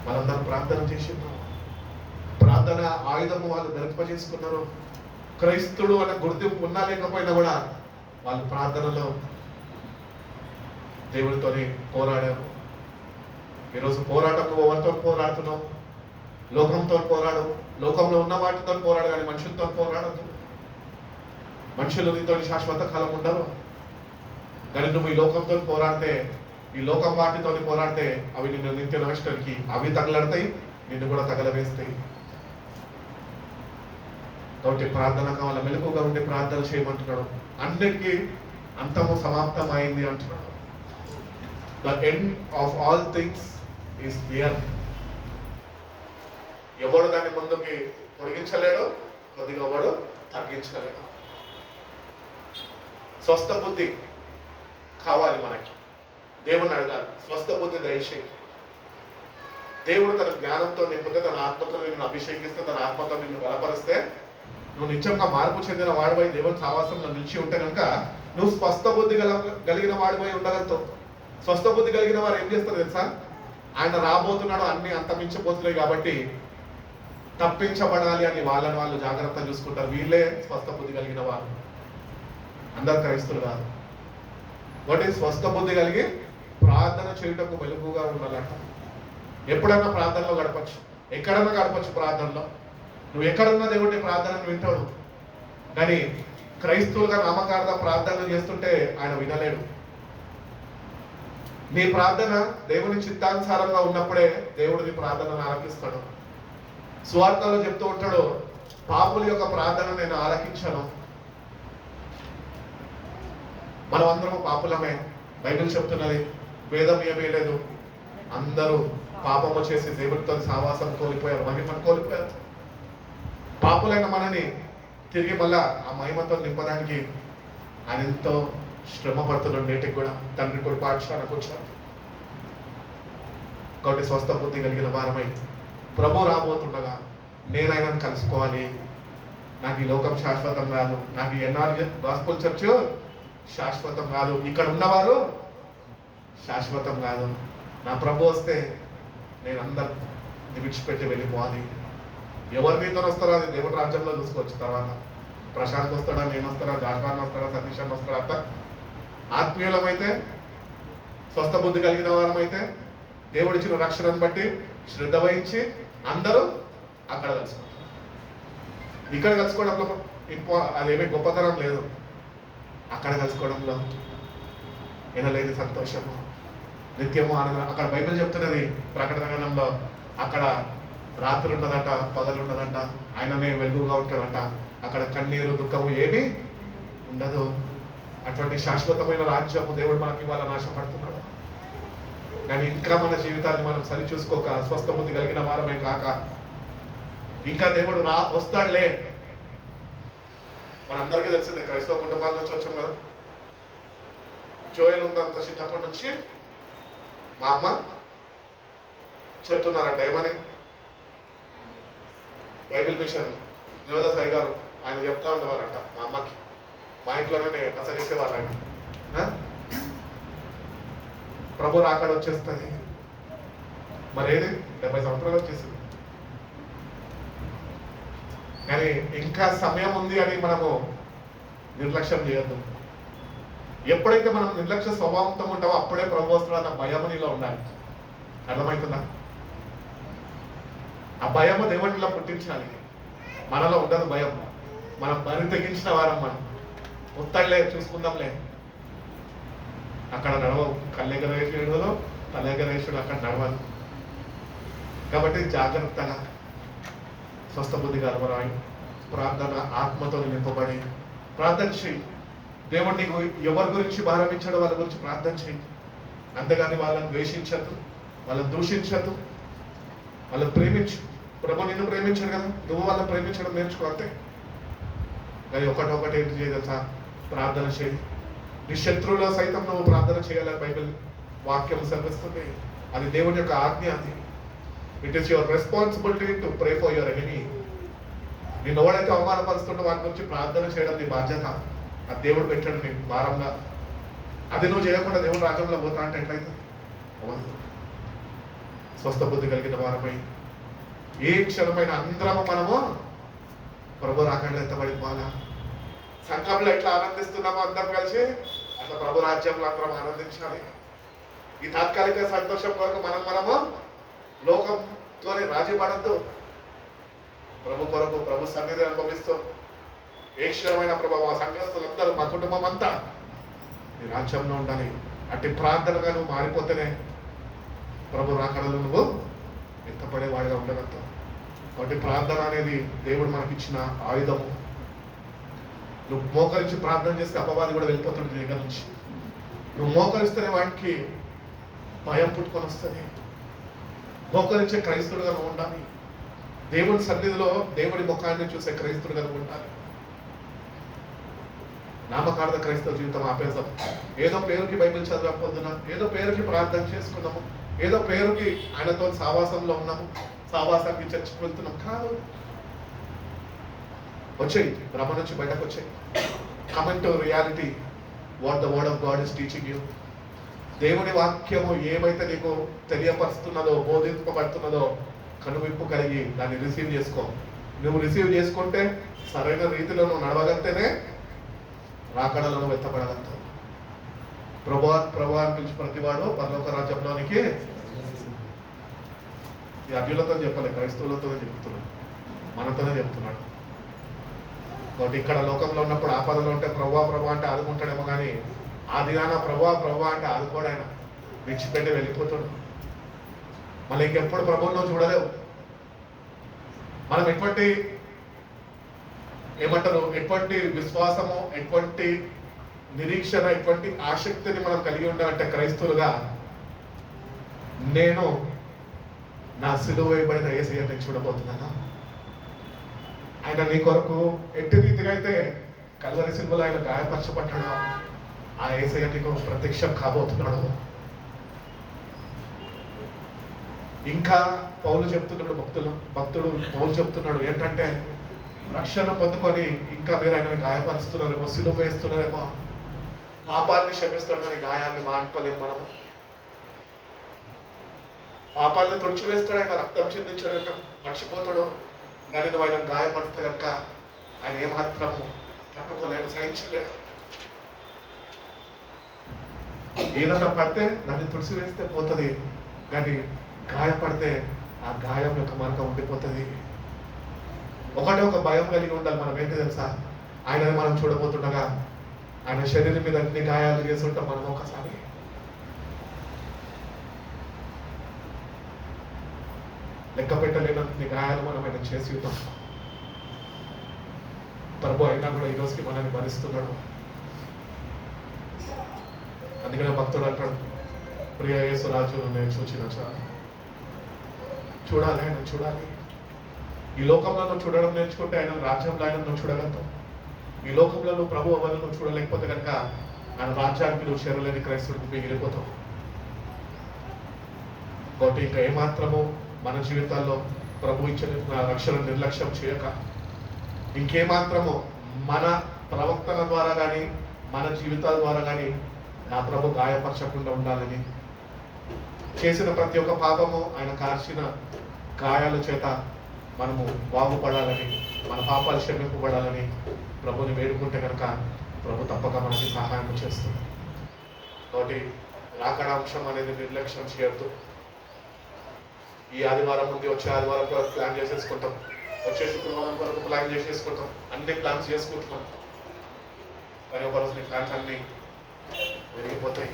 వాళ్ళందరూ ప్రార్థన చేసిండ్రు. ప్రార్థన ఆయుధము వాళ్ళు ధరింపజేసుకున్నారు. క్రైస్తుడు అనే గుర్తింపు ఉన్నా లేకపోయినా కూడా వాళ్ళు ప్రార్థనలో దేవుడితోని పోరాడారు. ఈరోజు పోరాటం నువ్వు ఎవరితో పోరాడుతున్నావు? లోకంతో పోరాడు. లోకంలో ఉన్న వాటితో పోరాడు, కానీ మనుషులతో పోరాడదు. మనుషులు నీతో శాశ్వత కాలం ఉండరు. కానీ నువ్వు ఈ లోకంతో పోరాడితే, ఈ లోకం వాటితో పోరాడితే అవి నిన్ను నిత్య నాశనానికి అవి తగలడతాయి, నిన్ను కూడా తగలవేస్తాయి. కాబట్టి ప్రార్థన కావాల, మెలకుగా ఉండి ప్రార్థన చేయమంటున్నాడు. అన్నిటికీ అంతము సమాప్తం అయింది అంటున్నాడు. The end of all things is here. ఎవడు దాన్ని ముందుకి పొడిగించలేడు, కొద్దిగా ఎవడు తగ్గించలేడు. స్వస్థ బుద్ధి కావాలి మనకి. దేవుని అడగాలి, స్వస్థ బుద్ధి దయచేయి. దేవుడు తన జ్ఞానంతో నింపితే, తన ఆత్మతో నిన్ను అభిషేకిస్తే, తన ఆత్మతో నిన్ను బలపరిస్తే, నువ్వు నిజంగా మార్పు చెందిన వాడిపై దేవుని సావాసంలో నిలిచి ఉంటే కనుక నువ్వు స్వస్థ బుద్ధి కలిగిన వాడిపై ఉండగలుగుతావు. స్వస్థ బుద్ధి కలిగిన వారు ఏం చేస్తారు తెలుసా? ఆయన రాబోతున్నాడు, అన్ని అంతమించబోతున్నాయి కాబట్టి తప్పించబడాలి అని వాళ్ళని వాళ్ళు జాగ్రత్త చూసుకుంటారు. వీళ్ళే స్వస్థ బుద్ధి కలిగిన వారు, అందరు క్రైస్తులు కాదు. ఒకటి స్వస్థ బుద్ధి కలిగి ప్రార్థన చేయుటకు వెలుగుగా ఉండాలంట. ఎప్పుడన్నా ప్రార్థనలో గడపచ్చు, ఎక్కడన్నా గడపచ్చు ప్రార్థనలో. నువ్వు ఎక్కడున్నా దేవుడి ప్రార్థనను వింటాడు. కానీ క్రైస్తవులుగా నామకార్థ ప్రార్థనలు చేస్తుంటే ఆయన వినలేడు. నీ ప్రార్థన దేవుని చిత్తానుసారంగా ఉన్నప్పుడే దేవుడు నీ ప్రార్థనను ఆలకిస్తాడు. సువార్తలో చెప్తూ ఉంటాడు, పాపుల యొక్క ప్రార్థన నేను ఆలకించను. మనం అందరం పాపులమే. బైబిల్ చెప్తున్నది, భేదం ఏమీ లేదు, అందరూ పాపము చేసి దేవుడితో సావాసం కోల్పోయారు, మహిమను కోల్పోయారు. పాపులైన మనని తిరిగి మళ్ళా ఆ మహిమతో నింపడానికి ఆయన ఎంతో శ్రమ పడుతున్నాడు. నేటికి కూడా తండ్రి కూడా పాఠశాలకు వచ్చారు. కాబట్టి స్వస్థ బుద్ధి కలిగిన వారమై ప్రభు రాబోతుండగా నేను ఆయనను కలుసుకోవాలి. నాకు ఈ లోకం శాశ్వతం కాదు, నాకు ఈ ఎన్ఆర్జీ గాస్పుల్ చర్చ్ శాశ్వతం కాదు, ఇక్కడ ఉన్నవారు శాశ్వతం కాదు. నా ప్రభు వస్తే నేను అందరిని విడిచిపెట్టి వెళ్ళిపోవాలి. ఎవరి మీతో వస్తారో అది దేవుడి రాజ్యంలో చూసుకోవచ్చు. తర్వాత ప్రశాంత్ వస్తాడా, నేను వస్తాడా, జాషాన్ వస్తాడా, సతీష్ వస్తాడా, అంత ఆత్మీయులమైతే స్వస్థ బుద్ధి కలిగిన వారమైతే దేవుడిచ్చిన రక్షణను బట్టి శ్రద్ధ వహించి అందరూ అక్కడ కలుసుకుంటారు. ఇక్కడ కలుసుకోవడంలో అదేమీ గొప్పతనం లేదు. అక్కడ కలుసుకోవడంలో వినలేని సంతోషము, నిత్యము ఆనందం. అక్కడ బైబిల్ చెప్తున్నది ప్రకటన గ్రంథంలో, అక్కడ రాత్రి ఉండదంట, పగలు ఉండదంట, ఆయననే వెలుగుగా ఉంటాడంట. అక్కడ కన్నీరు దుఃఖము ఏమీ ఉండదు. అటువంటి శాశ్వతమైన రాజ్యము దేవుడు మనకి ఇవ్వాలని ఆశపడుతున్నాడు. కానీ ఇంకా మన జీవితాన్ని మనం సరి చూసుకోక స్వస్థ బుద్ధి కలిగిన వారమే కాక ఇంకా దేవుడు వస్తాడులే. మనందరికీ తెలిసిందే, క్రైస్తవ కుటుంబాల నుంచి వచ్చాం కదా. జోయల్ ఉందంత చిన్నప్పటి నుంచి మా అమ్మ చెప్తున్నారంట, ఏమని, బైబిల్ మిషన్ యోధ సాయి గారు ఆయన చెప్తా ఉండేవారంట మా అమ్మకి. మా ఇంట్లోనే అసగేసేవాళ్ళంట, ప్రభు రాకడ వచ్చేస్తుంది. మరి ఏది 70 సంవత్సరాలు వచ్చేసింది. కానీ ఇంకా సమయం ఉంది అని మనము నిర్లక్ష్యం చేయొద్దు. ఎప్పుడైతే మనం నిర్లక్ష్య స్వభావంతో ఉంటామో అప్పుడే ప్రభు వస్తున్నాడన్న భయం నీలో ఉండాలి. అర్థమవుతుందా? ఆ భయము దేవుడిలో పుట్టించాలి. మనలో ఉండదు భయం. మనం బరి తెగించిన వారం, మనం ఉత్తలే చూసుకుందాంలే. అక్కడ నడవవు, కళ్ళెగరేసుడు తలెగరేసుడు అక్కడ నడవదు. కాబట్టి జాగ్రత్తగా స్వస్థ బుద్ధి కలవరాయి ప్రార్థన ఆత్మతో నింపబడి ప్రార్థన చేయి. దేవుడు నీకు ఎవరి గురించి భారమించడం వాళ్ళ గురించి ప్రార్థన చేయి. అంతేగాని వాళ్ళని ద్వేషించద్దు, వాళ్ళని దూషించద్దు, వాళ్ళని ప్రేమించు. ప్రభు నిన్ను ప్రేమించాడు కదా, నువ్వు వాళ్ళని ప్రేమించడం నేర్చుకో అంతే. కానీ ఒకటి ఏంటి చేయగలసా, ప్రార్థన చేయి. నీ శత్రువులో సైతం నువ్వు ప్రార్థన చేయాలని బైబిల్ వాక్యం సెలవిస్తుంది. అది దేవుని యొక్క ఆజ్ఞ. అది it is your responsibility to pray for your enemy. నేను ఎవడైతే అవమానపరుస్తుంటే వాటి గురించి ప్రార్థన చేయడం నీ బాధ్యత. అది దేవుడు పెట్టాడు నీకు భారంగా. అది నువ్వు చేయకుండా దేవుడు రాజ్యంలో పోతా అంటే ఎట్లయితే స్వస్థ బుద్ధి కలిగిన వారమై ఏ క్షణమైన అందరము మనము ప్రభు రాకడ ఎత్తబడిపోవాలా. సంఘంలో ఎట్లా ఆనందిస్తున్నామో అందరం కలిసి అట్లా ప్రభు రాజ్యంలో అందరం ఆనందించాలి. ఈ తాత్కాలిక సంతోషం కొరకు మనము లోకంతో రాజీ పడద్దు. ప్రభు కొరకు ప్రభు సన్నిధిని అనుభవిస్తూ ఏ క్షణమైన ప్రభు మా సంఘస్థులందరూ, మా కుటుంబం అంతా నీ రాజ్యంలో ఉండాలి. అట్టి ప్రార్థనగా నువ్వు మారిపోతేనే ప్రభు రాకడలు నువ్వు ఎత్తపడేవాడిగా ఉండగలుగుతావు. కాబట్టి ప్రార్థన అనేది దేవుడు మనకిచ్చిన ఆయుధము. నువ్వు మోకరించి ప్రార్థన చేస్తే అపవాది కూడా వెళ్ళిపోతుంది నీ దగ్గర నుంచి. నువ్వు మోకరిస్తేనే వాడికి భయం పుట్టుకొని వస్తుంది. మోకరించే క్రైస్తుడుగా నువ్వు ఉండాలి. దేవుడి సన్నిధిలో దేవుడి ముఖాన్ని చూసే క్రైస్తుడుగా నువ్వు ఉండాలి. నామకార్థ క్రైస్తవ జీవితం ఆపేద్దాం. ఏదో పేరుకి బైబిల్ చదవకపోతున్నా, ఏదో పేరుకి ప్రార్థన చేసుకున్నాము, ఏదో పేరుకి ఆయనతో సావాసంలో ఉన్నాము, సావాసానికి చర్చకు వెళ్తున్నాం కాదు. వచ్చేయి, భ్రమ నుంచి బయటకు వచ్చేయి. Come to reality what the word of God is teaching you. దేవుని వాక్యము ఏమైతే నీకు తెలియపరుస్తున్నదో, బోధింపబడుతున్నదో కనువిప్పు కలిగి దాన్ని రిసీవ్ చేసుకో. నువ్వు రిసీవ్ చేసుకుంటే సరైన రీతిలో నువ్వు నడవగలితేనే రాకడలో నువ్వు ఎత్తపడగలుగుతావు. ప్రభు అని పిలిచి ప్రతివాడు పరలోక రాజ్యంలోనికి. ఈ అన్యులతో చెప్పలే, క్రైస్తవులతోనే చెప్తున్నాడు, మనతోనే చెప్తున్నాడు. కాబట్టి ఇక్కడ లోకంలో ఉన్నప్పుడు ఆపదలో ఉంటే ప్రభు అంటే ఆదుకుంటాడేమో, కానీ ఆ దినాన ప్రభు అంటే ఆదుకోడు. ఆయన విడిచిపెట్టి వెళ్ళిపోతాడు. మళ్ళీ ఇంకెప్పుడు ప్రభువులో చూడలేవు. మనం ఎటువంటి ఎటువంటి విశ్వాసము, ఎటువంటి నిరీక్షణ, ఎటువంటి ఆసక్తిని మనం కలిగి ఉండాలంటే క్రైస్తవులుగా, నేను నా సిలువ వేయబడిన యేసయ్యని చూడబోతున్నాను. ఆయన నీ కొరకు ఎట్టి రీతిగా అయితే కల్వరి సిలువలో ఆయన గాయపరచబడ్డాడు, ఆ యేసయ్య నీకు ప్రత్యక్షం కాబోతున్నాడు. ఇంకా పౌలు చెప్తున్నాడు, భక్తుడు పౌలు చెప్తున్నాడు ఏంటంటే, రక్షణ పొందుకొని ఇంకా మీరు ఆయన గాయపరుస్తున్నారేమో, సిలువ వేస్తున్నారేమో, పాపాన్ని క్షమిస్తాడని గాయాన్ని మానుకోలేము మనము. పాపాన్ని తుడిచివేస్తాడు ఆయన, రక్తం చిందించాడు, మర్చిపోతాడు. కానీ నువ్వు ఆయన గాయపడితే కనుక ఆయన ఏమాత్రము తట్టుకోలేడు, సహించలేడు. ఏదన్నా పడితే దాన్ని తుడిచివేస్తే పోతుంది, కానీ గాయపడితే ఆ గాయం యొక్క మార్గం ఉండిపోతుంది. ఒక భయం కలిగి ఉండాలి. మనం ఏంటి తెలుసా, ఆయనని మనం చూడబోతుండగా ఆయన శరీరం మీద అన్ని గాయాలు చేసి ఉంటాం మనం. ఒకసారి లెక్క పెట్టలేనన్ని గాయాలు మనం ఆయన చేసి ఉంటాం. ప్రభు అయినా కూడా ఈ రోజుకి మనల్ని భరిస్తున్నాడు. అందుకనే భక్తుడు అంటాడు, ప్రియ యేసురాజు నేను చూచిన చూడాలి, ఆయన చూడాలి. ఈ లోకంలో నువ్వు చూడడం నేర్చుకుంటే ఆయన రాజ్యంలో ఆయన నువ్వు చూడగలుగుతావు. ఈ లోకంలో నువ్వు ప్రభు అవ్వాలి, నువ్వు చూడలేకపోతే కనుక ఆయన రాజ్యానికి నువ్వు చేరలేని క్రైస్తవుడికి మిగిలిపోతావు. కాబట్టి ఇంకా ఏమాత్రము మన జీవితాల్లో ప్రభు ఇచ్చిన రక్షణ నిర్లక్ష్యం చేయక, ఇంకేమాత్రము మన ప్రవక్తల ద్వారా కానీ మన జీవితాల ద్వారా కానీ నా ప్రభు గాయపరచకుండా ఉండాలని, చేసిన ప్రతి ఒక్క పాపము ఆయన కార్చిన గాయాల చేత మనము బాగుపడాలని, మన పాపాలు క్షమింపబడాలని ప్రభుని వేడుకుంటే కనుక ప్రభు తప్పక మనకి సహాయం చేస్తుంది. కాబట్టి రాకడ అంశం అనేది నిర్లక్ష్యం చేయొద్దు. ఈ ఆదివారం నుండి వచ్చే ఆదివారం కొరకు ప్లాన్ చేసేసుకుంటాం, వచ్చే శుక్రవారం కొరకు ప్లాన్ చేసేసుకుంటాం, అన్ని ప్లాన్స్ చేసుకుంటున్నాం. కానీ ఒక రోజు నీ ప్లాన్స్ అన్ని విరిగిపోతాయి.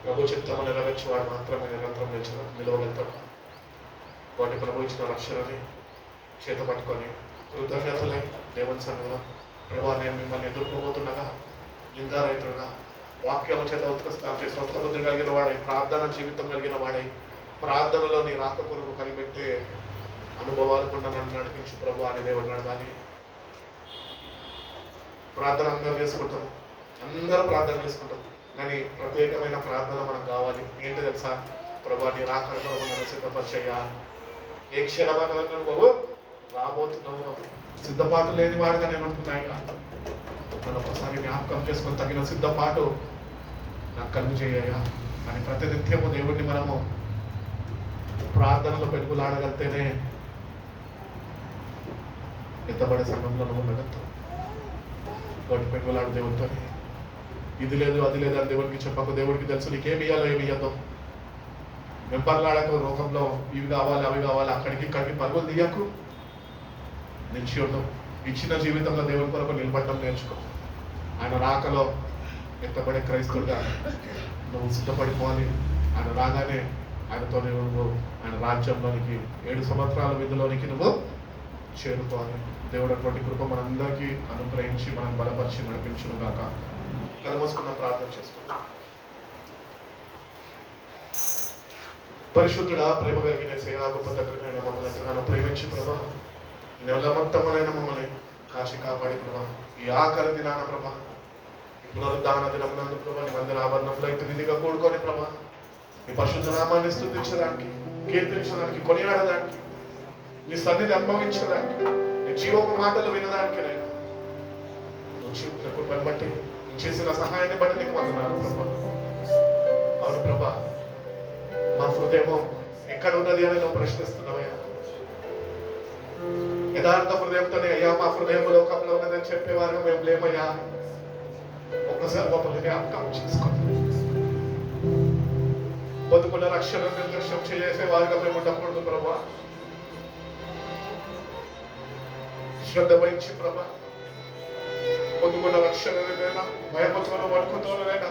ప్రభు చిత్తము నెరవేర్చేవాడు మాత్రమే నిరంతరం నిలవగలుగుతాడు. వాటి ప్రభు ఇచ్చిన రక్షణని చేత పట్టుకొని కృతజ్ఞతలై దేవుని సన్నిధిలో, ప్రభా నేను మిమ్మల్ని ఎదుర్కోబోతుండగా లింగారైతుడుగా, వాక్యము చేత ఉత్కృష్టం చేసి స్వస్థబుద్ధి కలిగిన వాడై, ప్రార్థన జీవితం కలిగిన వాడై, ప్రార్థనలో నీ రాక కొరకు కనిపెట్టే అనుభవాలు కూడా నన్ను నడిపించు ప్రభు అని దేవుడు నడవాలి. ప్రార్థన అందరూ చేసుకుంటాం, అందరూ ప్రార్థన చేసుకుంటాం, కానీ ప్రత్యేకమైన ప్రార్థన మనకు కావాలి. ఏంటి తెలుసా, ప్రభు నీ రాక కొరకు నన్ను సిద్ధపరిచయ్యా. ఏ క్షణమైన నువ్వు రాబోతున్నావు, సిద్ధపాటు లేని వాడుగా నేను అంటున్నాయి. మనం ఒకసారి జ్ఞాపకం చేసుకొని తగిన సిద్ధపాటు నాకు కలుగు చేయ్యా. కానీ ప్రతినిత్యము దేవుడిని మనము ప్రార్థనలో పెరుగులాడగలితేనే ఎత్తబడే సమయంలో నువ్వు ఉండగలుగుతావు. వాటి పెరుగులాడు దేవుడితో, ఇది లేదు అది లేదు అని దేవుడికి చెప్పకు. దేవుడికి తెలుసు నీకేమి ఇయ్యాలో ఏమి ఇయ్యద్దు. వెంపర్లాడకు రోగంలో ఇవి కావాలి అవి కావాలి, అక్కడికి ఇక్కడికి పరుగులు తీయకు. నిలిచి ఉండవు. ఇచ్చిన జీవితంలో దేవుని కొరకు నిలబడడం నేర్చుకో. ఆయన రాకలో ఎత్తబడే క్రైస్తవుడిగా నువ్వు సిద్ధపడిపోవాలి. ఆయన రాగానే ఆయనతో నువ్వు ఆయన రాజ్యంలోనికి 7 సంవత్సరాల విధిలోనికి నువ్వు చేరుకోవాలి. దేవుడు అటువంటి కృప మనందరికీ అనుగ్రహించి మనం బలపరిచి నడిపించును గాక. కలమోసుకున్న ప్రార్థన చేసుకుంటాం. పరిశుద్ధుడా, ప్రేమ కలిగిన సేవా గొప్ప దగ్గరైన మమ్మల్ని ఎంతగానో ప్రేమించి ప్రభా, నెలమొత్తములైన మమ్మల్ని కాచి కాపాడి ప్రభా, ఈ ఆఖరి దినాన ప్రభా, పునరుద్ధాన దినమునందు ప్రభా, నీ మందిర ఆభరణంలో ఇంత నిధిగా కూడుకొని ప్రభా, నీ పరిశుద్ధ నామాన్ని స్తుతించడానికి, కీర్తించడానికి, కొనియాడడానికి, నీ సన్నిధి అనుభవించడానికి, నీ జీవపు మాటలు వినడానికి నేను నువ్వు చూపిన కృపను బట్టి, నువ్వు చేసిన సహాయాన్ని బట్టి నీకు వందనాలు ప్రభా. అవును ప్రభా, మా హృదయం ఎక్కడ ఉన్నది అని నువ్వు ప్రశ్నిస్తున్నావయ్యా. యథార్థ హృదయంతోనే అయ్యా మా హృదయం లోకంలో ఉన్నదని చెప్పేవారు మేము లేమయ్యా. ఒక్కసారి మమ్మల్ని జ్ఞాపకం చేసుకోండి. బతుకున్న రక్షణ నిర్లక్ష్యం చేసేవారుగా మేము ఉండకూడదు ప్రభా. శ్రద్ధ వహించి ప్రభా, పొందుకున్న రక్షణనైనా భయపతోనూ వణుకుతోనైనా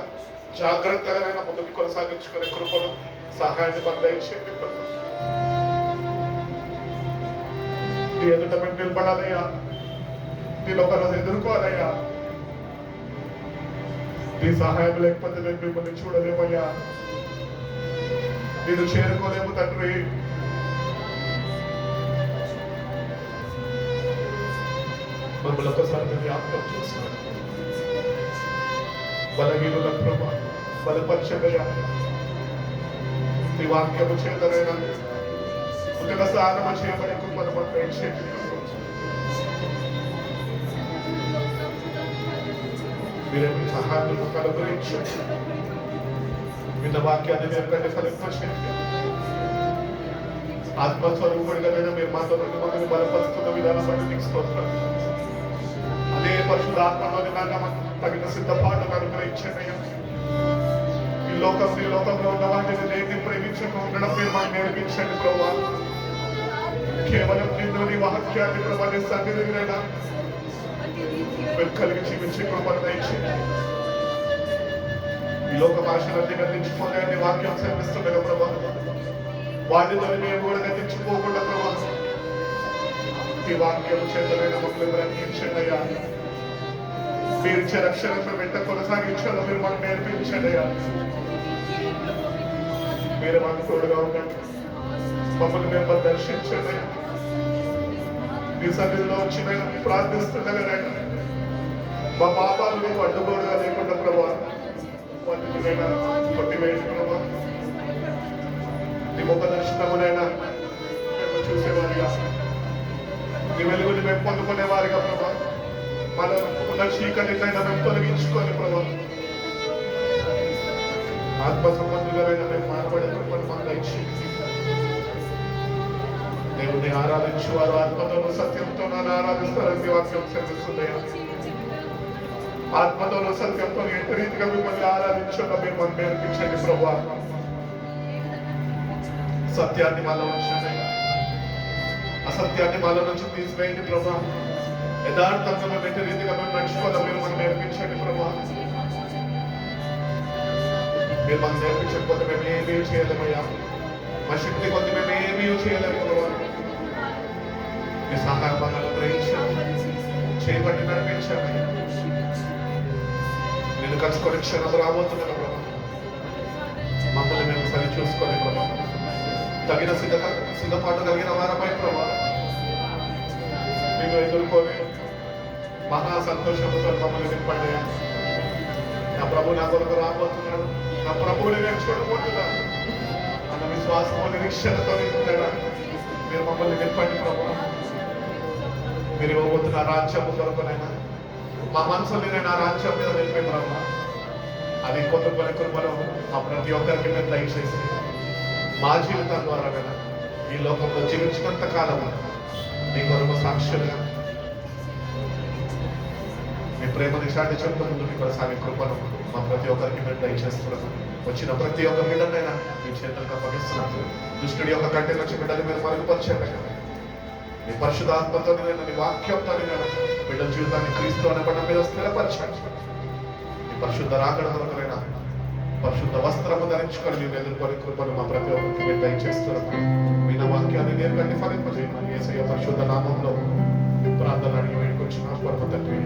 జాగ్రత్తగానైనా ముందుకు కొనసాగించుకునే కృపను సహాయాన్ని మాకు దయచేయండి ప్రభా. నీ ఎదుట మేము నిలబడాలయ్యా, నేను ఒకరోజు ఎదుర్కోవాలయ్యా. నీ సహాయం లేకపోతే నేను మిమ్మల్ని చూడలేమయ్యా, నేను చేరుకోలేము తండ్రి. మమ్మల్ని ఒకసారి జ్ఞాపకం చేసుకోండి. బలహీనుల ప్రభా బలపరచగలరా, నీ వాక్యము చేతనైనా ఉదక స్నానము చేయబడే కృపను మాకు దయచేయండి. మీరే మీ సహాయాన్ని మాకు అనుగ్రహించండి. విన్న వాక్యాన్ని మీరు కంటే ఫలింపచేయండి. ఆత్మస్వరూపుడిగానైనా మీరు మాతో మమ్మల్ని బలపరుస్తున్న విధానం బట్టి నీకు స్తోత్రం. అదే పరిశుద్ధాత్మలోని తగిన సిద్ధపాటును అనుగ్రహించండి. ఈ లోకంలో ఉన్న వాటిని దేన్ని ప్రేమించకుండా ఉండడం మీరు మాకు నేర్పించండి ప్రభా. కేవలం నిన్ను నీ వాక్యాన్ని ప్రభా నీ సన్నిధినైనా మేము కలిగి జీవించే కృపను దయచేయండి. ఈ లోక భాషలన్నీ గతించిపోతాయని వాక్యం సెలవిస్తుండగా ప్రభా, వాటితో మేము కూడా గతించిపోకుండా ప్రభా ఈ వాక్యం చేతనైనా మమ్మల్ని బ్రతికించండి అయ్యా. మీరు ఇచ్చే రక్షణను వెంట కొనసాగించాలో మీరు మాకు నేర్పించండి అయ్యా. మీరు మాకు తోడుగా ఉండండి, మమ్మల్ని మేము దర్శించండి. మీ సన్నిధిలో వచ్చి మేము ప్రార్థిస్తుండగానైనా మా పాపాలు మీకు అడ్డుగోడుగా లేకుండా ప్రభా వాటిని కొట్టివేయండి ప్రభా. నీ ముఖ దర్శనమునైనా మేము చూసేవారిగా, నీ వెలుగుని మేము పొందుకునేవారిగా ప్రభా, మన ఉన్న చీకటినైనా మేము తొలగించుకొని ప్రభా ఆత్మ సంబంధులైనా మేము మానబడే కృపను మాకు దయచేయండి. దేవుని ఆరాధించు వారు ఆత్మతోనూ సత్యంతో నన్ను ఆరాధిస్తారని వాక్యం సెలవిస్తుందయ్యా. ఆత్మతోనూ సత్యంతో ఎంత రీతిగా మిమ్మల్ని ఆరాధించాలో మీరు మాకు నేర్పించండి ప్రభా. సత్యాన్ని మాలో ఉంచండి, అసత్యాన్ని మాలో నుంచి తీసివేయండి ప్రభా. యథార్థంగా మేము ఎంత రీతిగా మేము నడుచుకోవాలో మీరు మాకు నేర్పించండి ప్రభా. మీరు మాకు నేర్పించకపోతే మేము ఏమీ చేయలేమయ్యా. మా శక్తి కొద్ది మేము ఏమీ చేయలేము ప్రభా. మీ సహాయం మాకు అనుగ్రహించండి, చేయబట్టి నడిపించండి. నేను కలుసుకొని క్షణం రాబోతున్నాను ప్రభా. మమ్మల్ని మేము సరి చూసుకోవాలి ప్రభా. తగిన సిద్ధపాటు కలిగిన వారమై ప్రభా మేము ఎదుర్కొని మహా సంతోషంతో మమ్మల్ని నింపండి. నా ప్రభు నా కొరకు రాబోతున్నాడు, నా ప్రభువుని నేను చూడబోతున్నాను అన్న విశ్వాసము నిరీక్షణతో ఉంటాడా మీరు మమ్మల్ని నింపండి ప్రభా. మీరు ఇవ్వబోతున్న రాజ్యము కొరకునైనా మా మనసుని నేను ఆ రాజ్యం మీద నిలిపే ప్రభా. అది కొనుక్కొని కృపను మా ప్రతి ఒక్కరికి మేము దయచేసి మా జీవితం ద్వారా కదా ఈ లోకంలో జీవించినంత కాలం నీ కొరకు సాక్షులుగా మీ ప్రేమని చాటి చెప్తూ ముందుకు కొనసాగే కృపను మా ప్రతి ఒక్కరికి మేము దయచేస్తున్నాము. వచ్చిన ప్రతి ఒక్క బిడ్డనైనా మీ చేతులకు అప్పగిస్తున్నాము. దుష్టుడి యొక్క కంటి నుంచి బిడ్డని మీరు మరుగుపరిచండి కదా. మీ పరిశుద్ధాత్మతో నేను నీ వాక్యంతో నేను బిడ్డల జీవితాన్ని క్రీస్తు అనే బండ మీద స్థిరపరచండి. మీ పరిశుద్ధ రాకడ కొరకునైనా పరిశుద్ధ వస్త్రము ధరించుకొని మేము ఎదుర్కొని కృపను మా ప్రతి ఒక్కరికి మేము దయచేస్తున్నాము. విన్న వాక్యాన్ని నేర్కండి ఫలింపజేయమని యేసయ్య పరిశుద్ధ నామంలో ప్రార్థన అడిగి వేడుకొచ్చున్నాము పరమ తండ్రి.